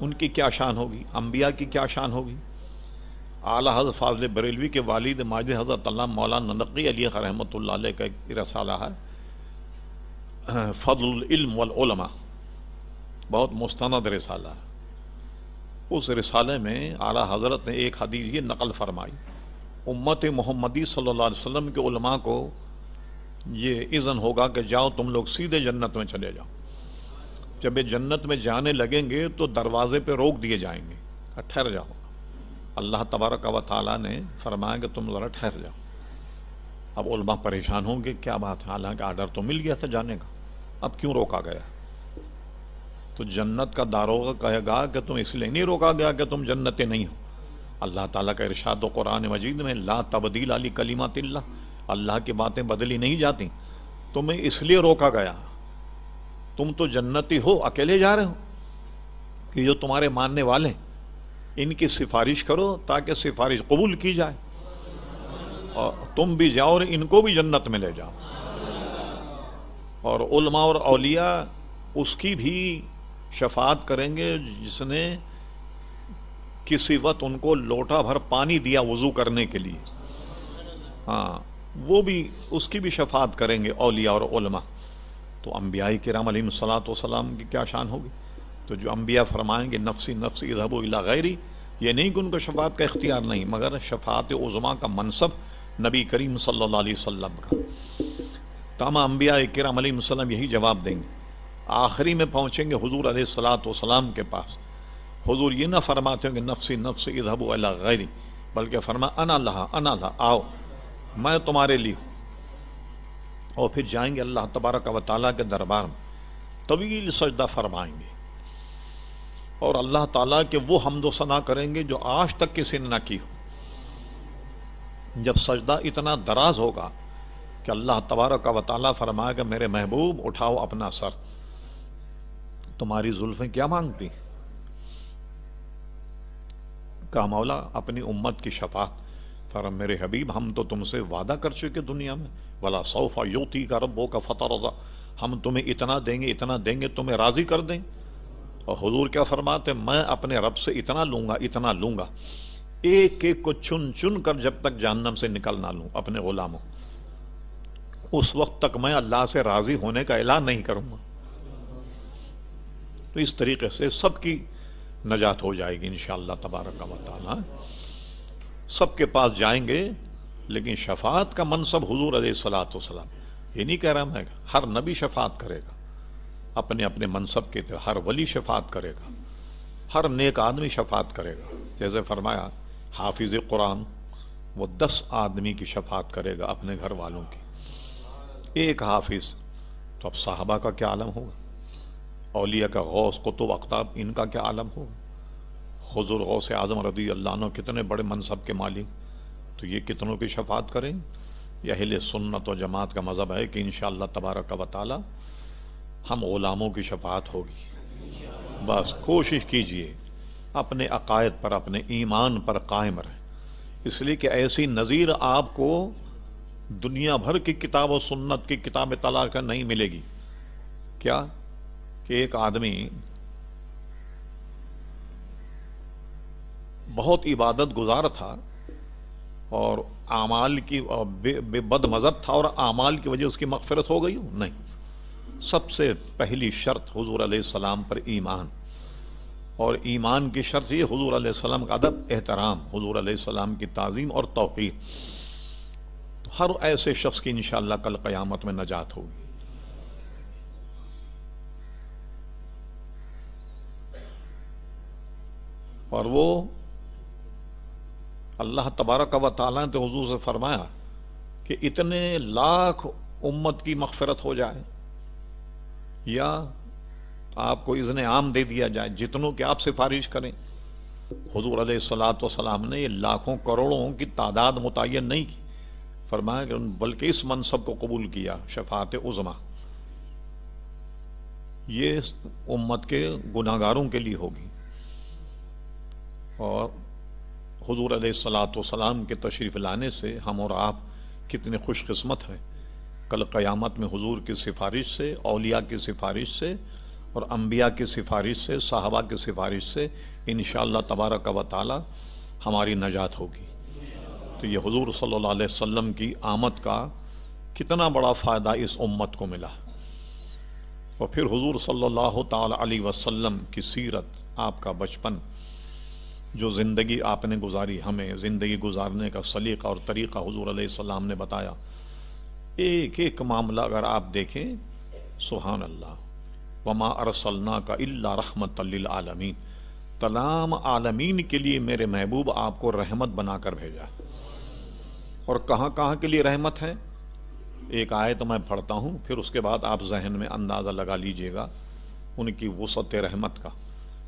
ان کی کیا شان ہوگی، انبیاء کی کیا شان ہوگی۔ اعلیٰ حضرت فاضل بریلوی کے والد ماجد حضرت اللہ مولانا نقی علی رحمۃ اللہ علیہ کا ایک رسالہ ہے فضل العلم والعلماء، بہت مستند رسالہ ہے۔ اس رسالے میں اعلیٰ حضرت نے ایک حدیث یہ نقل فرمائی، امت محمدی صلی اللہ علیہ وسلم کے علماء کو یہ اذن ہوگا کہ جاؤ تم لوگ سیدھے جنت میں چلے جاؤ۔ جب یہ جنت میں جانے لگیں گے تو دروازے پہ روک دیے جائیں گے، ٹھہر جاؤ۔ اللہ تبارک و تعالیٰ نے فرمایا کہ تم ذرا ٹھہر جاؤ۔ اب علماء پریشان ہوں گے کیا بات ہے، حالانکہ آرڈر تو مل گیا تھا جانے کا، اب کیوں روکا گیا؟ تو جنت کا داروغہ کہے گا کہ تم اس لیے نہیں روکا گیا کہ تم جنتی نہیں ہو۔ اللہ تعالیٰ کا ارشاد و قرآن مجید میں لا تبدیل علی کلمات اللہ، اللہ کی باتیں بدلی نہیں جاتی، تمہیں اس لیے روکا گیا تم تو جنتی ہو، اکیلے جا رہے ہو، کہ جو تمہارے ماننے والے ان کی سفارش کرو تاکہ سفارش قبول کی جائے۔ اور تم بھی جاؤ اور ان کو بھی جنت میں لے جاؤ. اور علماء اور اولیاء اس کی بھی شفاعت کریں گے جس نے کسی وقت ان کو لوٹا بھر پانی دیا وضو کرنے کے لیے. ہاں وہ بھی اس کی بھی شفاعت کریں گے اولیاء اور علماء. تو انبیاء کرام علیہم الصلوۃ والسلام کی کیا شان ہوگی. تو جو انبیاء فرمائیں گے نفسی نفسی اذهبوا الی غیری، یہ نہیں کہ ان کو شفاعت کا اختیار نہیں، مگر شفاعت عظمیٰ کا منصب نبی کریم صلی اللہ علیہ وسلم کا. تمام انبیاء کرام علیہم السلام یہی جواب دیں گے. آخری میں پہنچیں گے حضور علیہ الصلوۃ والسلام کے پاس. حضور یہ نہ فرماتے ہیں کہ نفسی نفسی اذهبوا الی غیری، بلکہ فرما انا لہا انا لہا، آؤ میں تمہارے لیے ہوں. اور پھر جائیں گے اللہ تبارک و تعالیٰ کے دربار میں، طویل سجدہ فرمائیں گے اور اللہ تعالیٰ کے وہ حمد و ثنا کریں گے جو آج تک کسی نے نہ کی ہو. جب سجدہ اتنا دراز ہوگا کہ اللہ تبارک و تعالیٰ فرمائے گا میرے محبوب اٹھاؤ اپنا سر، تمہاری زلفیں کیا مانگتی؟ کہا مولا اپنی امت کی شفاعت. فرمایا میرے حبیب ہم تو تم سے وعدہ کر چکے دنیا میں، ولا سوف یعطیک ربک فترضی، ہم تمہیں اتنا دیں گے تمہیں راضی کر دیں. اور حضور کیا فرماتے میں اپنے رب سے اتنا لوں گا ایک ایک کو چن چن کر جب تک جہنم سے نکل نہ لوں اپنے غلاموں، اس وقت تک میں اللہ سے راضی ہونے کا اعلان نہیں کروں گا. تو اس طریقے سے سب کی نجات ہو جائے گی انشاءاللہ تبارک و تعالی. سب کے پاس جائیں گے، لیکن شفاعت کا منصب حضور علیہ الصلوۃ والسلام. یہ نہیں کہہ رہا میں ہر نبی شفاعت کرے گا اپنے اپنے منصب کے تحت، ہر ولی شفاعت کرے گا، ہر نیک آدمی شفاعت کرے گا. جیسے فرمایا حافظ قرآن وہ 10 آدمی کی شفاعت کرے گا اپنے گھر والوں کی، ایک حافظ. تو اب صحابہ کا کیا عالم ہوگا، اولیاء کا غوث قطب اقطاب ان کا کیا عالم ہوگا. حضور غوث اعظم رضی اللہ عنہ کتنے بڑے منصب کے مالک، تو یہ کتنوں کی شفاعت کریں. یہ اہل سنت و جماعت کا مذہب ہے کہ انشاءاللہ تبارک و تعالی ہم غلاموں کی شفاعت ہوگی. بس کوشش کیجئے اپنے عقائد پر اپنے ایمان پر قائم رہیں، اس لیے کہ ایسی نظیر آپ کو دنیا بھر کی کتاب و سنت کی کتاب طلع کا نہیں ملے گی. کیا کہ ایک آدمی بہت عبادت گزار تھا اور اعمال کی بے بد مذہب تھا اور اعمال کی وجہ اس کی مغفرت ہو گئی؟ نہیں. سب سے پہلی شرط حضور علیہ السلام پر ایمان، اور ایمان کی شرط یہ حضور علیہ السلام کا ادب احترام، حضور علیہ السلام کی تعظیم اور توقیر. ہر ایسے شخص کی انشاءاللہ کل قیامت میں نجات ہوگی. اور وہ اللہ تبارک و تعالیٰ نے تو حضور سے فرمایا کہ اتنے لاکھ امت کی مغفرت ہو جائے یا آپ کو اذن عام دے دیا جائے جتنوں کی آپ سفارش کریں. حضور علیہ الصلوۃ والسلام نے یہ لاکھوں کروڑوں کی تعداد متعین نہیں کی، فرمایا کہ بلکہ اس منصب کو قبول کیا شفاعت عظمیٰ، یہ امت کے گناہگاروں کے لیے ہوگی. اور حضور علیہ الصلوۃ والسلام کے تشریف لانے سے ہم اور آپ کتنے خوش قسمت ہیں. کل قیامت میں حضور کی سفارش سے، اولیاء کی سفارش سے اور انبیاء کی سفارش سے، صحابہ کی سفارش سے انشاءاللہ تبارک و تعالی ہماری نجات ہوگی. تو یہ حضور صلی اللہ علیہ وسلم کی آمد کا کتنا بڑا فائدہ اس امت کو ملا. اور پھر حضور صلی اللہ تعالی علیہ وسلم کی سیرت، آپ کا بچپن، جو زندگی آپ نے گزاری، ہمیں زندگی گزارنے کا سلیقہ اور طریقہ حضور علیہ السلام نے بتایا. ایک ایک معاملہ اگر آپ دیکھیں، سبحان اللہ، وما ارسلناک الا رحمۃ للعالمین، تمام عالمین کے لیے میرے محبوب آپ کو رحمت بنا کر بھیجا. اور کہاں کہاں کے لیے رحمت ہے، ایک آیت میں پڑھتا ہوں، پھر اس کے بعد آپ ذہن میں اندازہ لگا لیجئے گا ان کی وسعت رحمت کا.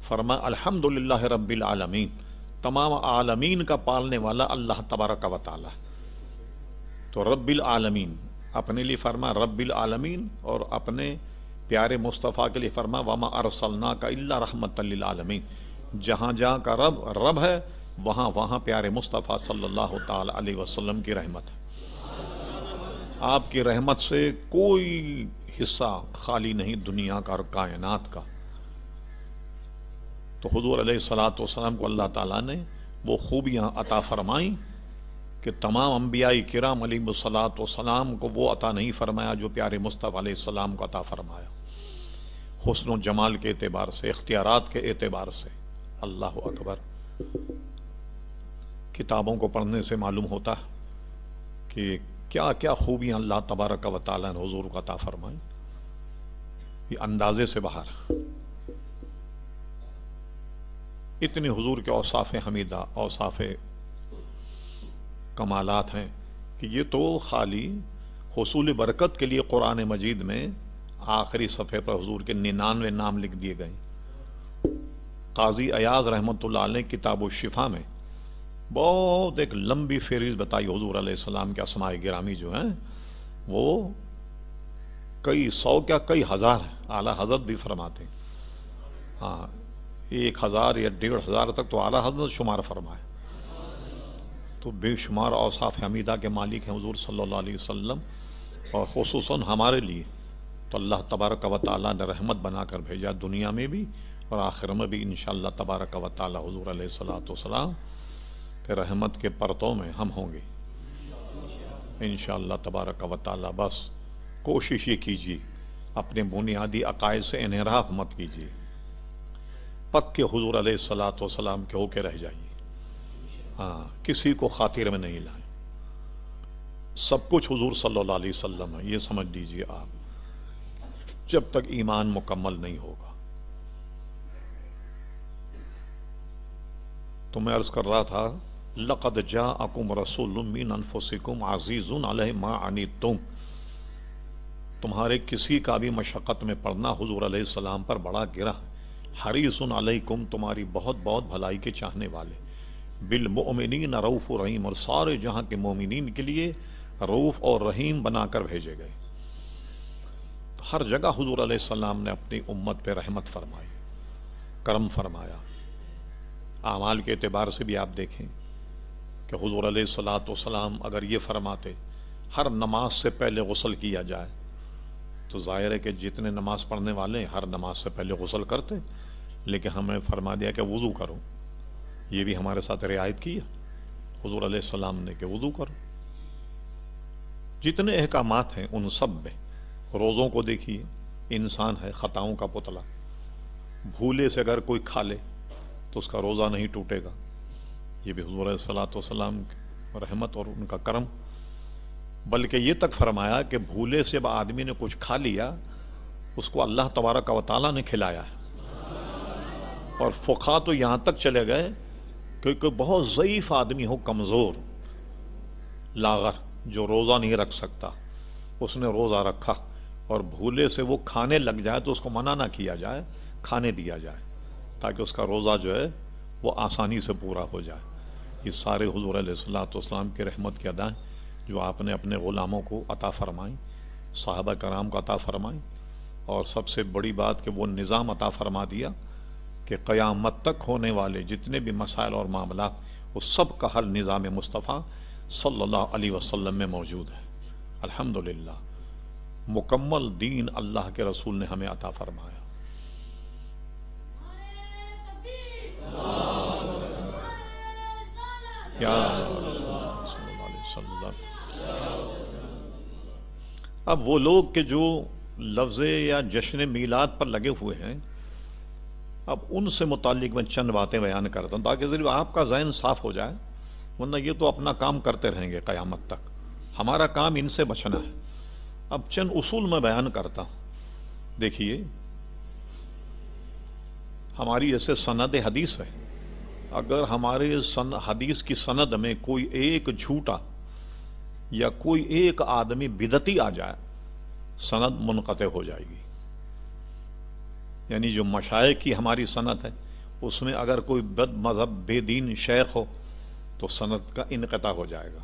فرمایا الحمدللہ رب العالمین، تمام عالمین کا پالنے والا اللہ تبارک و تعالی. تو رب العالمین اپنے لیے فرما رب العالمین، اور اپنے پیارے مصطفیٰ کے لیے فرما وما ارسلناک الا رحمۃ للعالمین. جہاں جہاں کا رب رب ہے، وہاں پیارے مصطفیٰ صلی اللہ تعالی علیہ وسلم کی رحمت ہے. آپ کی رحمت سے کوئی حصہ خالی نہیں دنیا کا اور کائنات کا. تو حضور علیہ الصلاۃ والسلام کو اللہ تعالیٰ نے وہ خوبیاں عطا فرمائیں کہ تمام انبیاء کرام علیہم الصلاۃ والسلام کو وہ عطا نہیں فرمایا جو پیارے مصطفیٰ علیہ السلام کو عطا فرمایا. حسن و جمال کے اعتبار سے، اختیارات کے اعتبار سے. اللہ اکبر. کتابوں کو پڑھنے سے معلوم ہوتا ہے کہ کیا کیا خوبیاں اللہ تبارک و تعالیٰ نے حضور کو عطا فرمائیں. یہ اندازے سے باہر. اتنے حضور کے اوصاف حمیدہ، اوصاف کمالات ہیں کہ یہ تو خالی حصول برکت کے لیے قرآن مجید میں آخری صفحے پر حضور کے 99 نام لکھ دیے گئے. قاضی ایاز رحمۃ اللہ علیہ کتاب الشفا میں بہت ایک لمبی فہرست بتائی حضور علیہ السلام کے اسماء گرامی جو ہیں وہ کئی سو کیا کئی ہزار ہیں. اعلیٰ حضرت بھی فرماتے ہیں. ہاں 1000 یا 1500 تک تو اعلیٰ حضرت شمار فرمائے. تو بے شمار اوصاف حمیدہ کے مالک ہیں حضور صلی اللہ علیہ وسلم، اور خصوصاً ہمارے لیے تو اللہ تبارک و تعالیٰ نے رحمت بنا کر بھیجا، دنیا میں بھی اور آخر میں بھی انشاءاللہ تبارک و تعالیٰ. حضور علیہ الصلاۃ والسلام کہ رحمت کے پرتوں میں ہم ہوں گے انشاءاللہ تبارک و تعالیٰ. بس کوشش یہ کیجیے اپنے بنیادی عقائد سے انحراف مت کیجیے، پکے حضور علیہ الصلاۃ والسلام کے ہو کے رہ جائیے. ہاں کسی کو خاطر میں نہیں لائیں. سب کچھ حضور صلی اللہ علیہ وسلم ہے، یہ سمجھ لیجیے آپ، جب تک ایمان مکمل نہیں ہوگا. تو میں عرض کر رہا تھا لقد جاءکم رسول من انفسکم عزیز علیہ ما عنتم. تمہارے کسی کا بھی مشقت میں پڑنا حضور علیہ السلام پر بڑا گرا. حریص علیکم، تمہاری بہت بہت بھلائی کے چاہنے والے. بالمؤمنین رؤوف رحیم، اور سارے جہاں کے مومنین کے لیے رؤوف اور رحیم بنا کر بھیجے گئے. ہر جگہ حضور علیہ السلام نے اپنی امت پہ رحمت فرمائی، کرم فرمایا. اعمال کے اعتبار سے بھی آپ دیکھیں کہ حضور علیہ الصلاۃ والسلام اگر یہ فرماتے ہر نماز سے پہلے غسل کیا جائے تو ظاہر ہے کہ جتنے نماز پڑھنے والے ہیں ہر نماز سے پہلے غسل کرتے، لیکن ہمیں فرما دیا کہ وضو کرو. یہ بھی ہمارے ساتھ رعایت کی ہے حضور علیہ السلام نے کہ وضو کرو. جتنے احکامات ہیں ان سب میں روزوں کو دیکھیے، انسان ہے خطاؤں کا پتلا، بھولے سے اگر کوئی کھا لے تو اس کا روزہ نہیں ٹوٹے گا. یہ بھی حضور علیہ الصلاۃ والسلام کی رحمت اور ان کا کرم. بلکہ یہ تک فرمایا کہ بھولے سے آدمی نے کچھ کھا لیا اس کو اللہ تبارک و تعالیٰ نے کھلایا ہے. اور فقہا تو یہاں تک چلے گئے کہ کوئی بہت ضعیف آدمی ہو، کمزور لاغر جو روزہ نہیں رکھ سکتا، اس نے روزہ رکھا اور بھولے سے وہ کھانے لگ جائے تو اس کو منع نہ کیا جائے، کھانے دیا جائے تاکہ اس کا روزہ جو ہے وہ آسانی سے پورا ہو جائے. یہ سارے حضور علیہ الصلاۃ والسلام کی رحمت کی ادائیں جو آپ نے اپنے غلاموں کو عطا فرمائیں، صحابہ کرام کو عطا فرمائیں. اور سب سے بڑی بات کہ وہ نظام عطا فرما دیا کہ قیامت تک ہونے والے جتنے بھی مسائل اور معاملات وہ سب کا حل نظام مصطفیٰ صلی اللہ علیہ وسلم میں موجود ہے. الحمدللہ مکمل دین اللہ کے رسول نے ہمیں عطا فرمایا. یا رسول اللہ صلی اللہ علیہ وسلم. اب وہ لوگ کہ جو لفظ یا جشن میلاد پر لگے ہوئے ہیں، اب ان سے متعلق میں چند باتیں بیان کرتا ہوں تاکہ ضرور آپ کا ذہن صاف ہو جائے، ورنہ یہ تو اپنا کام کرتے رہیں گے قیامت تک. ہمارا کام ان سے بچنا ہے. اب چند اصول میں بیان کرتا ہوں. دیکھیے ہماری جیسے سند حدیث ہے، اگر ہمارے حدیث کی سند میں کوئی ایک جھوٹا یا کوئی ایک آدمی بدعتی آ جائے سند منقطع ہو جائے گی. یعنی جو مشائخ کی ہماری سند ہے اس میں اگر کوئی بد مذہب بے دین شیخ ہو تو سند کا انقطاع ہو جائے گا.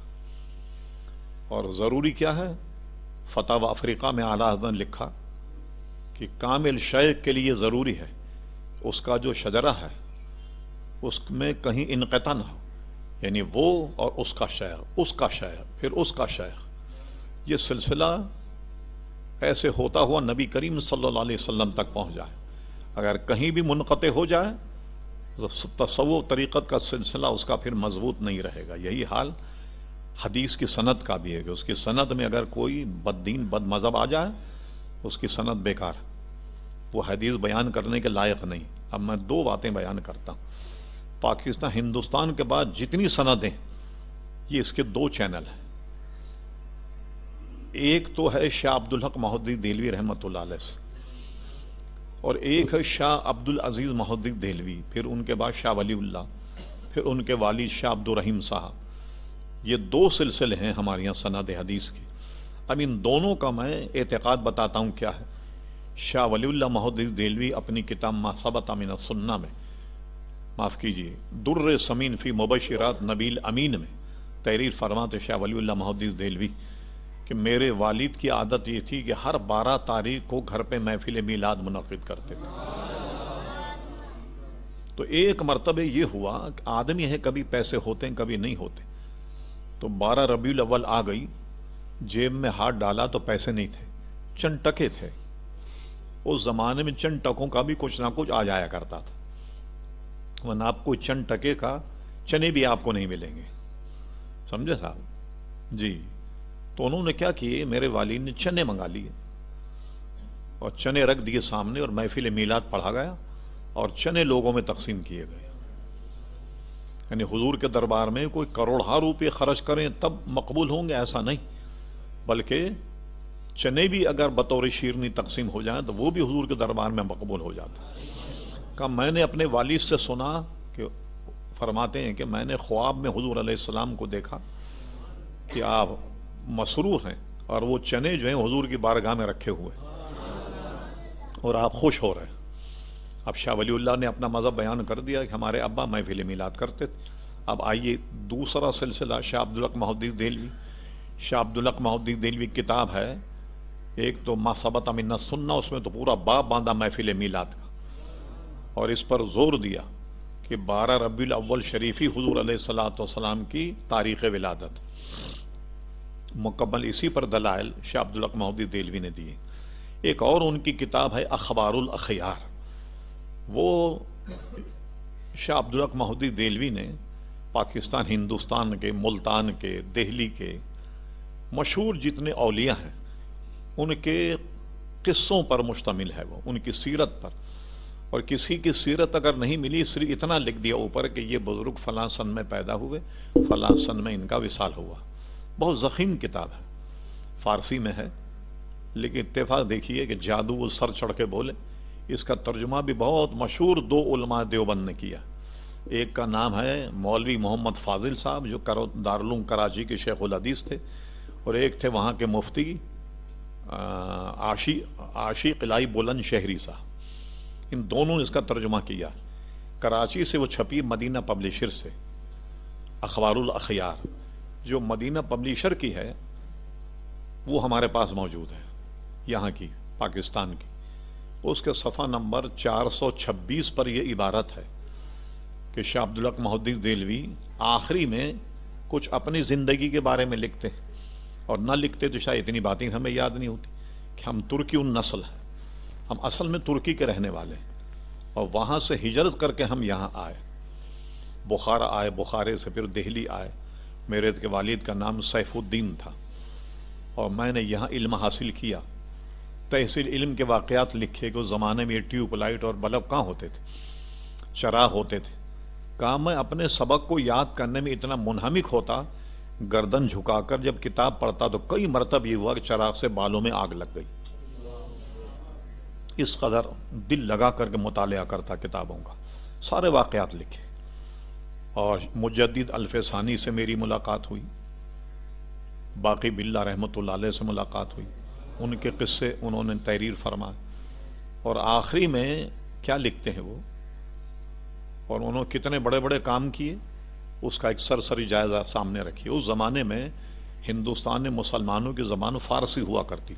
اور ضروری کیا ہے؟ فتاوی افریقہ میں اعلیٰ حضرت نے لکھا کہ کامل شیخ کے لیے ضروری ہے اس کا جو شجرہ ہے اس میں کہیں انقطاع نہ ہو. یعنی وہ اور اس کا شیخ، اس کا شیخ، پھر اس کا شیخ، یہ سلسلہ ایسے ہوتا ہوا نبی کریم صلی اللہ علیہ وسلم تک پہنچ جائے۔ اگر کہیں بھی منقطع ہو جائے تو تصوف طریقت کا سلسلہ اس کا پھر مضبوط نہیں رہے گا۔ یہی حال حدیث کی سند کا بھی ہے کہ اس کی سند میں اگر کوئی بد دین بد مذہب آ جائے اس کی سند بیکار، وہ حدیث بیان کرنے کے لائق نہیں۔ اب میں دو باتیں بیان کرتا ہوں۔ پاکستان ہندوستان کے بعد جتنی سندیں، یہ اس کے دو چینل ہیں۔ ایک تو ہے شاہ عبدالحق محدث دہلوی رحمۃ اللہ علیہ سے، اور ایک ہے شاہ عبد العزیز محدث دہلوی، پھر ان کے بعد شاہ ولی اللہ، پھر ان کے والد شاہ عبد الرحیم صاحب۔ یہ دو سلسلے ہیں ہمارے یہاں سند حدیث کے۔ اب ان دونوں کا میں اعتقاد بتاتا ہوں کیا ہے۔ شاہ ولی اللہ محدث دہلوی اپنی کتاب ما ثبت من السنہ میں، معاف کیجیے، در ثمین فی مبشرات نبیل امین میں تحریر فرماتے شاہ ولی اللہ محدث دہلوی کہ میرے والد کی عادت یہ تھی کہ ہر 12 تاریخ کو گھر پہ محفل میلاد منعقد کرتے تھے۔ تو ایک مرتبہ یہ ہوا کہ آدمی ہے، کبھی پیسے ہوتے ہیں کبھی نہیں ہوتے، تو 12 ربیع الاول آ گئی، جیب میں ہاتھ ڈالا تو پیسے نہیں تھے، چند ٹکے تھے۔ اس زمانے میں چند ٹکوں کا بھی کچھ نہ کچھ آ جایا کرتا تھا، ورنہ آپ کو چند ٹکے کا چنے بھی آپ کو نہیں ملیں گے، سمجھے صاحب جی۔ تو انہوں نے کیا کیے، میرے والد نے چنے منگا لیے اور چنے رکھ دیے سامنے، اور محفل میلاد پڑھا گیا اور چنے لوگوں میں تقسیم کیے گئے۔ یعنی حضور کے دربار میں کوئی کروڑہا روپے خرچ کریں تب مقبول ہوں گے ایسا نہیں، بلکہ چنے بھی اگر بطور شیرنی تقسیم ہو جائیں تو وہ بھی حضور کے دربار میں مقبول ہو جاتا ہے۔ کہ میں نے اپنے والد سے سنا کہ فرماتے ہیں کہ میں نے خواب میں حضور علیہ السلام کو دیکھا کہ آپ مسرور ہیں اور وہ چنے جو ہیں حضور کی بارگاہ میں رکھے ہوئے اور آپ خوش ہو رہے ہیں۔ اب شاہ ولی اللہ نے اپنا مذہب بیان کر دیا کہ ہمارے ابا محفل میلاد کرتے تھے۔ اب آئیے دوسرا سلسلہ شاہ عبدالحق محدث دہلوی۔ شاہ عبدالحق محدث دہلوی کی کتاب ہے ایک تو ما ثبت من السنہ، اس میں تو پورا باب باندھا محفل میلاد کا، اور اس پر زور دیا کہ 12 ربیع الاول شریفی حضور علیہ الصلوۃ والسلام کی تاریخ ولادت۔ مکمل اسی پر دلائل شاہ عبدالحق محدث دہلوی نے دیے۔ ایک اور ان کی کتاب ہے اخبار الاخیار، وہ شاہ عبدالحق محدث دہلوی نے پاکستان ہندوستان کے، ملتان کے، دہلی کے مشہور جتنے اولیاء ہیں ان کے قصوں پر مشتمل ہے، وہ ان کی سیرت پر، اور کسی کی سیرت اگر نہیں ملی صرف اتنا لکھ دیا اوپر کہ یہ بزرگ فلاں سن میں پیدا ہوئے، فلاں سن میں ان کا وصال ہوا۔ بہت ضخیم کتاب ہے، فارسی میں ہے، لیکن اتفاق دیکھیے کہ جادو وہ سر چڑھ کے بولے، اس کا ترجمہ بھی بہت مشہور دو علماء دیوبند نے کیا۔ ایک کا نام ہے مولوی محمد فاضل صاحب جو دارالعلوم کراچی کے شیخ الحدیث تھے، اور ایک تھے وہاں کے مفتی عاشق الہی بلند شہری صاحب۔ ان دونوں نے اس کا ترجمہ کیا۔ کراچی سے وہ چھپی مدینہ پبلشر سے، اخبار الاخیار جو مدینہ پبلشر کی ہے وہ ہمارے پاس موجود ہے، یہاں کی پاکستان کی۔ اس کے صفحہ نمبر 426 پر یہ عبارت ہے کہ شاہ عبدالحق محدث دہلوی آخری میں کچھ اپنی زندگی کے بارے میں لکھتے ہیں، اور نہ لکھتے تو شاید اتنی باتیں ہمیں یاد نہیں ہوتی کہ ہم ترکی النسل ہیں، ہم اصل میں ترکی کے رہنے والے ہیں، اور وہاں سے ہجرت کر کے ہم یہاں آئے، بخارا آئے، بخارے سے پھر دہلی آئے۔ میرے کے والد کا نام سیف الدین تھا، اور میں نے یہاں علم حاصل کیا، تحصیل علم کے واقعات لکھے کہ اس زمانے میں یہ ٹیوب لائٹ اور بلب کہاں ہوتے تھے، چراغ ہوتے تھے۔ کہا میں اپنے سبق کو یاد کرنے میں اتنا منہمک ہوتا، گردن جھکا کر جب کتاب پڑھتا تو کئی مرتبہ یہ ہوا کہ چراغ سے بالوں میں آگ لگ گئی۔ اس قدر دل لگا کر کے مطالعہ کرتا کتابوں کا، سارے واقعات لکھے۔ اور مجدد الف ثانی سے میری ملاقات ہوئی، باقی باللہ رحمۃ اللہ علیہ سے ملاقات ہوئی، ان کے قصے انہوں نے تحریر فرمائے، اور آخری میں کیا لکھتے ہیں وہ، اور انہوں نے کتنے بڑے بڑے کام کیے اس کا ایک سرسری جائزہ سامنے رکھیے۔ اس زمانے میں ہندوستان میں مسلمانوں کی زبان فارسی ہوا کرتی،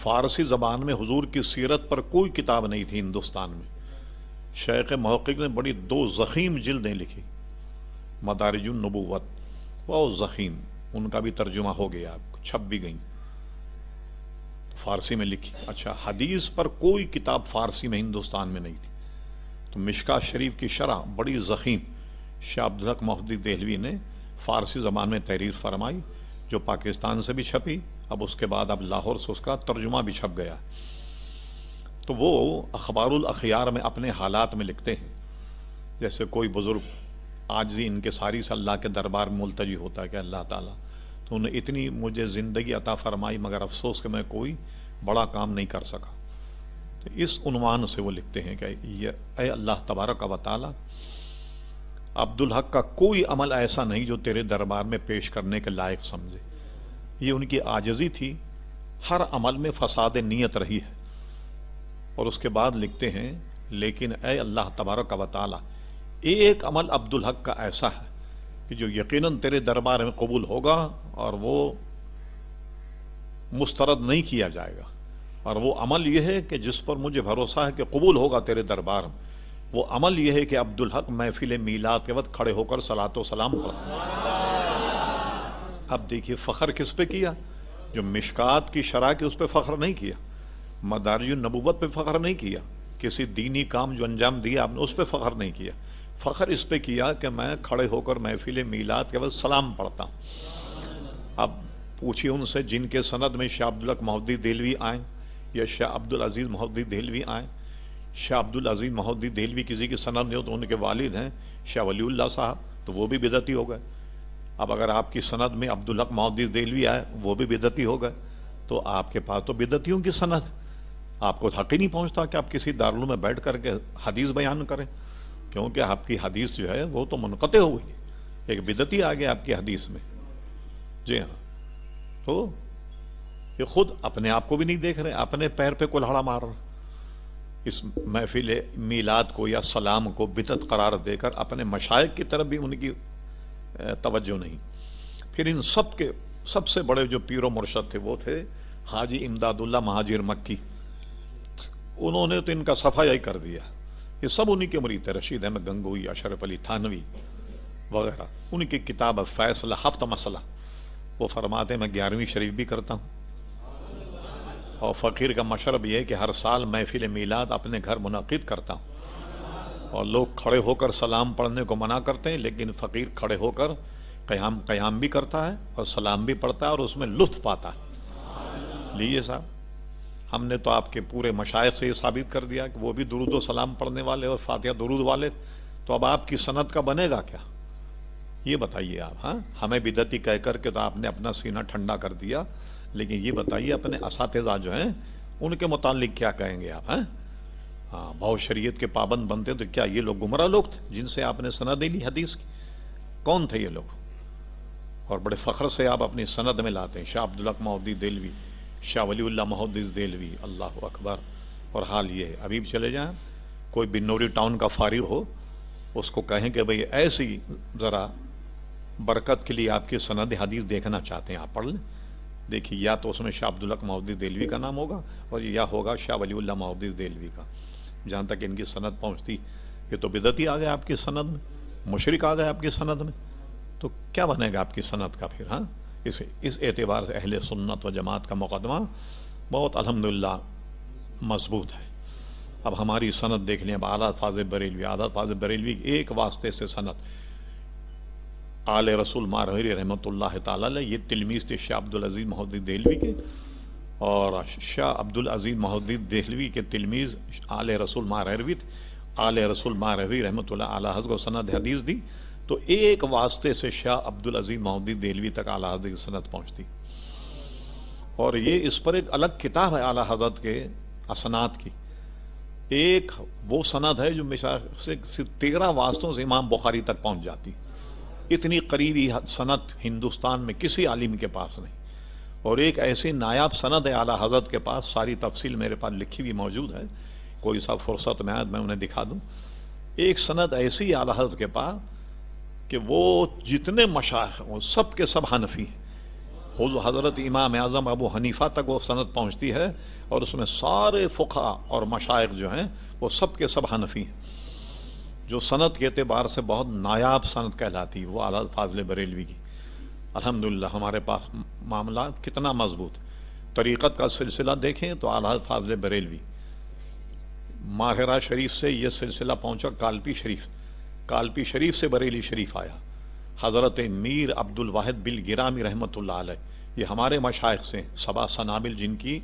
فارسی زبان میں حضور کی سیرت پر کوئی کتاب نہیں تھی ہندوستان میں۔ شیخ محقق نے بڑی 2 ضخیم جلدیں لکھی، مدارج النبوت، بہت ضخیم، ان کا بھی ترجمہ ہو گیا، چھپ بھی گئیں، فارسی میں لکھی۔ اچھا، حدیث پر کوئی کتاب فارسی میں ہندوستان میں نہیں تھی، تو مشکات شریف کی شرح بڑی ضخیم شاہ عبدالحق محدث دہلوی نے فارسی زبان میں تحریر فرمائی، جو پاکستان سے بھی چھپی، اب اس کے بعد اب لاہور سے اس کا ترجمہ بھی چھپ گیا۔ تو وہ اخبار الاخیار میں اپنے حالات میں لکھتے ہیں، جیسے کوئی بزرگ عاجزی انکساری سے اللہ کے دربار میں ملتجی ہوتا ہے کہ اللہ تعالیٰ تو انہیں اتنی مجھے زندگی عطا فرمائی، مگر افسوس کہ میں کوئی بڑا کام نہیں کر سکا، تو اس عنوان سے وہ لکھتے ہیں کہ اے اللہ تبارک و تعالیٰ، عبدالحق کا کوئی عمل ایسا نہیں جو تیرے دربار میں پیش کرنے کے لائق سمجھے۔ یہ ان کی عاجزی تھی، ہر عمل میں فساد نیت رہی ہے۔ اور اس کے بعد لکھتے ہیں لیکن اے اللہ تبارک و تعالیٰ، ایک عمل عبدالحق کا ایسا ہے کہ جو یقیناً تیرے دربار میں قبول ہوگا اور وہ مسترد نہیں کیا جائے گا، اور وہ عمل یہ ہے کہ جس پر مجھے بھروسہ ہے کہ قبول ہوگا تیرے دربار میں، وہ عمل یہ ہے کہ عبدالحق محفل میلاد کے وقت کھڑے ہو کر صلاۃ و سلام پڑھتا۔ اب دیکھیے فخر کس پہ کیا؟ جو مشکات کی شرح کی اس پہ فخر نہیں کیا، مدارج النبوت پہ فخر نہیں کیا، کسی دینی کام جو انجام دیا آپ نے اس پہ فخر نہیں کیا، فخر اس پہ کیا کہ میں کھڑے ہو کر محفل میلاد کے وقت سلام پڑھتا ہوں۔ اب پوچھیے ان سے جن کے سند میں شاہ عبدالحق محدث دہلوی آئیں یا شاہ عبدالعزیز محدث دہلوی آئیں۔ شاہ عبدالعزیز محدث دہلوی کسی کی سند نہیں ہو تو ان کے والد ہیں شاہ ولی اللہ صاحب، تو وہ بھی بدعتی ہو گئے۔ اب اگر آپ کی سند میں عبدالحق محدث دہلوی آئے وہ بھی بدعتی ہو گئے، تو آپ کے پاس تو بدعتیوں کی سند ہے، آپ کو حق ہی نہیں پہنچتا کہ آپ کسی دارالعلوم میں بیٹھ کر کے حدیث بیان کریں، کیونکہ آپ کی حدیث جو ہے وہ تو منقطع ہو گئی، ایک بدعتی آ گیا آپ کی حدیث میں۔ جی ہاں، تو یہ خود اپنے آپ کو بھی نہیں دیکھ رہے، اپنے پیر پہ کلہاڑا مار رہے، اس محفل میلاد کو یا سلام کو بدعت قرار دے کر اپنے مشائخ کی طرف بھی ان کی توجہ نہیں۔ پھر ان سب کے سب سے بڑے جو پیر و مرشد تھے وہ تھے حاجی امداد اللہ مہاجر مکی، انہوں نے تو ان کا صفحہ کر دیا، یہ سب انہی کے مرید تھے، رشید احمد گنگوئی، اشرف علی تھانوی وغیرہ۔ ان کی کتاب فیصلہ ہفت مسئلہ، وہ فرماتے ہیں میں 11ویں شریف بھی کرتا ہوں، اور فقیر کا مشرب یہ ہے کہ ہر سال محفل میلاد اپنے گھر منعقد کرتا ہوں، اور لوگ کھڑے ہو کر سلام پڑھنے کو منع کرتے ہیں، لیکن فقیر کھڑے ہو کر قیام بھی کرتا ہے اور سلام بھی پڑھتا ہے اور اس میں لطف پاتا ہے۔ لیجیے صاحب، ہم نے تو آپ کے پورے مشائخ سے یہ ثابت کر دیا کہ وہ بھی درود و سلام پڑھنے والے اور فاتحہ درود والے، تو اب آپ کی سند کا بنے گا کیا؟ یہ بتائیے آپ۔ ہاں، ہمیں بدعتی کہہ کر کے تو آپ نے اپنا سینہ ٹھنڈا کر دیا، لیکن یہ بتائیے اپنے اساتذہ جو ہیں ان کے متعلق کیا کہیں گے آپ؟ ہاں، بہت شریعت کے پابند بنتے تو کیا یہ لوگ گمراہ لوگ تھے جن سے آپ نے سند لی حدیث کی؟ کون تھے یہ لوگ؟ اور بڑے فخر سے آپ اپنی سند میں لاتے ہیں شاہ عبدالحق محدث دہلوی، شاہ ولی اللہ محدث دہلوی، اللہ اکبر۔ اور حال یہ ہے، ابھی بھی چلے جائیں، کوئی بنوری ٹاؤن کا فارغ ہو، اس کو کہیں کہ بھئی ایسی ذرا برکت کے لیے آپ کی سند حدیث دیکھنا چاہتے ہیں، آپ پڑھ لیں، دیکھیے یا تو اس میں شاہ عبدالحق محدث دہلوی کا نام ہوگا اور یا ہوگا شاہ ولی اللہ محدث دہلوی کا۔ جہاں تک ان کی سند پہنچتی، یہ تو بدعتی آ گئے آپ کی سند میں، مشرک آ گئے آپ کی سند میں، تو کیا بنے گا آپ کی سند کا پھر؟ ہاں، اس اعتبار سے اہل سنت و جماعت کا مقدمہ بہت الحمدللہ مضبوط ہے۔ اب ہماری سند دیکھ لیں، اب اعلیٰ حضرت بریلوی، اعلیٰ حضرت بریلوی ایک واسطے سے سند آل رسول ماروی رحمۃ اللہ تعالی علیہ، یہ تلمیذ تھے شاہ عبدالعزیز محدث دہلوی کے، اور شاہ عبدالعزیز محدث دہلوی کے تلمیذ آل رسول ماروی تھے، آل رسول ماروی رحمۃ اللہ اعلیٰ حضرت کو سند حدیث دی، تو ایک واسطے سے شاہ عبدالعزیز محدث دہلوی تک اعلیٰ حضرت کی سند پہنچتی۔ اور یہ اس پر ایک الگ کتاب ہے اعلیٰ حضرت کے اسناد کی، ایک وہ سند ہے جو سے 13 واسطوں سے امام بخاری تک پہنچ جاتی، اتنی قریبی سند ہندوستان میں کسی عالم کے پاس نہیں۔ اور ایک ایسی نایاب سند ہے اعلیٰ حضرت کے پاس، ساری تفصیل میرے پاس لکھی ہوئی موجود ہے، کوئی سا فرصت میں آئے میں انہیں دکھا دوں۔ ایک سند ایسی اعلیٰ حضرت کے پاس کہ وہ جتنے مشائخ ہیں وہ سب کے سب حنفی ہیں، حضرت امام اعظم ابو حنیفہ تک وہ سند پہنچتی ہے، اور اس میں سارے فقہا اور مشائخ جو ہیں وہ سب کے سب حنفی ہیں۔ جو سند کے اعتبار سے بہت نایاب سند کہلاتی وہ اعلیٰ فاضل بریلوی کی. الحمدللہ ہمارے پاس معاملات کتنا مضبوط. طریقت کا سلسلہ دیکھیں تو اعلیٰ فاضل بریلوی، ماہرہ شریف سے یہ سلسلہ پہنچا کالپی شریف، کالپی شریف سے بریلی شریف آیا. حضرت میر عبد الواحد بالگرامی رحمۃ اللہ علیہ، یہ ہمارے مشائخ سے سبا سنابل جن کی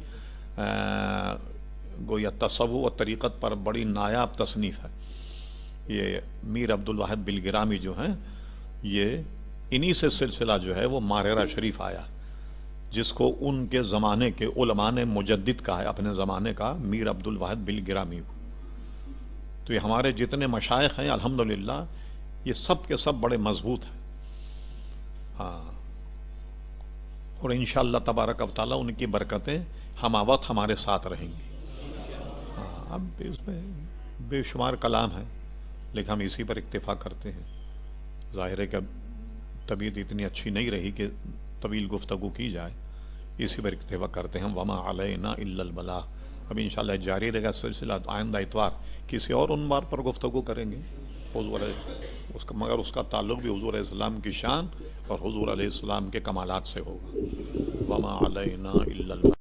گویا تصوف و طریقت پر بڑی نایاب تصنیف ہے. یہ میر عبد الواحد بالگرامی جو ہیں، یہ انہی سے سلسلہ جو ہے وہ ماہرہ شریف آیا، جس کو ان کے زمانے کے علماء نے مجدد کہا ہے، اپنے زمانے کا میر عبد الواحد بالگرامی. تو یہ ہمارے جتنے مشائخ ہیں الحمدللہ یہ سب کے سب بڑے مضبوط ہیں. ہاں، اور انشاءاللہ تبارک و تعالیٰ ان کی برکتیں ہم وقت ہمارے ساتھ رہیں گی. ہاں، اب اس میں بے شمار کلام ہے لیکن ہم اسی پر اکتفا کرتے ہیں. ظاہر ہے کہ اب طبیعت اتنی اچھی نہیں رہی کہ طویل گفتگو کی جائے، اسی پر اکتفا کرتے ہیں ہم. وما علینا الا البلاغ. اب انشاءاللہ جاری رہے گا سلسلہ. آئندہ اتوار کسی اور عنوان پر گفتگو کریں گے حضور مگر اس کا تعلق بھی حضور علیہ السلام کی شان اور حضور علیہ السلام کے کمالات سے ہوگا. وما علینا الا البلاغ.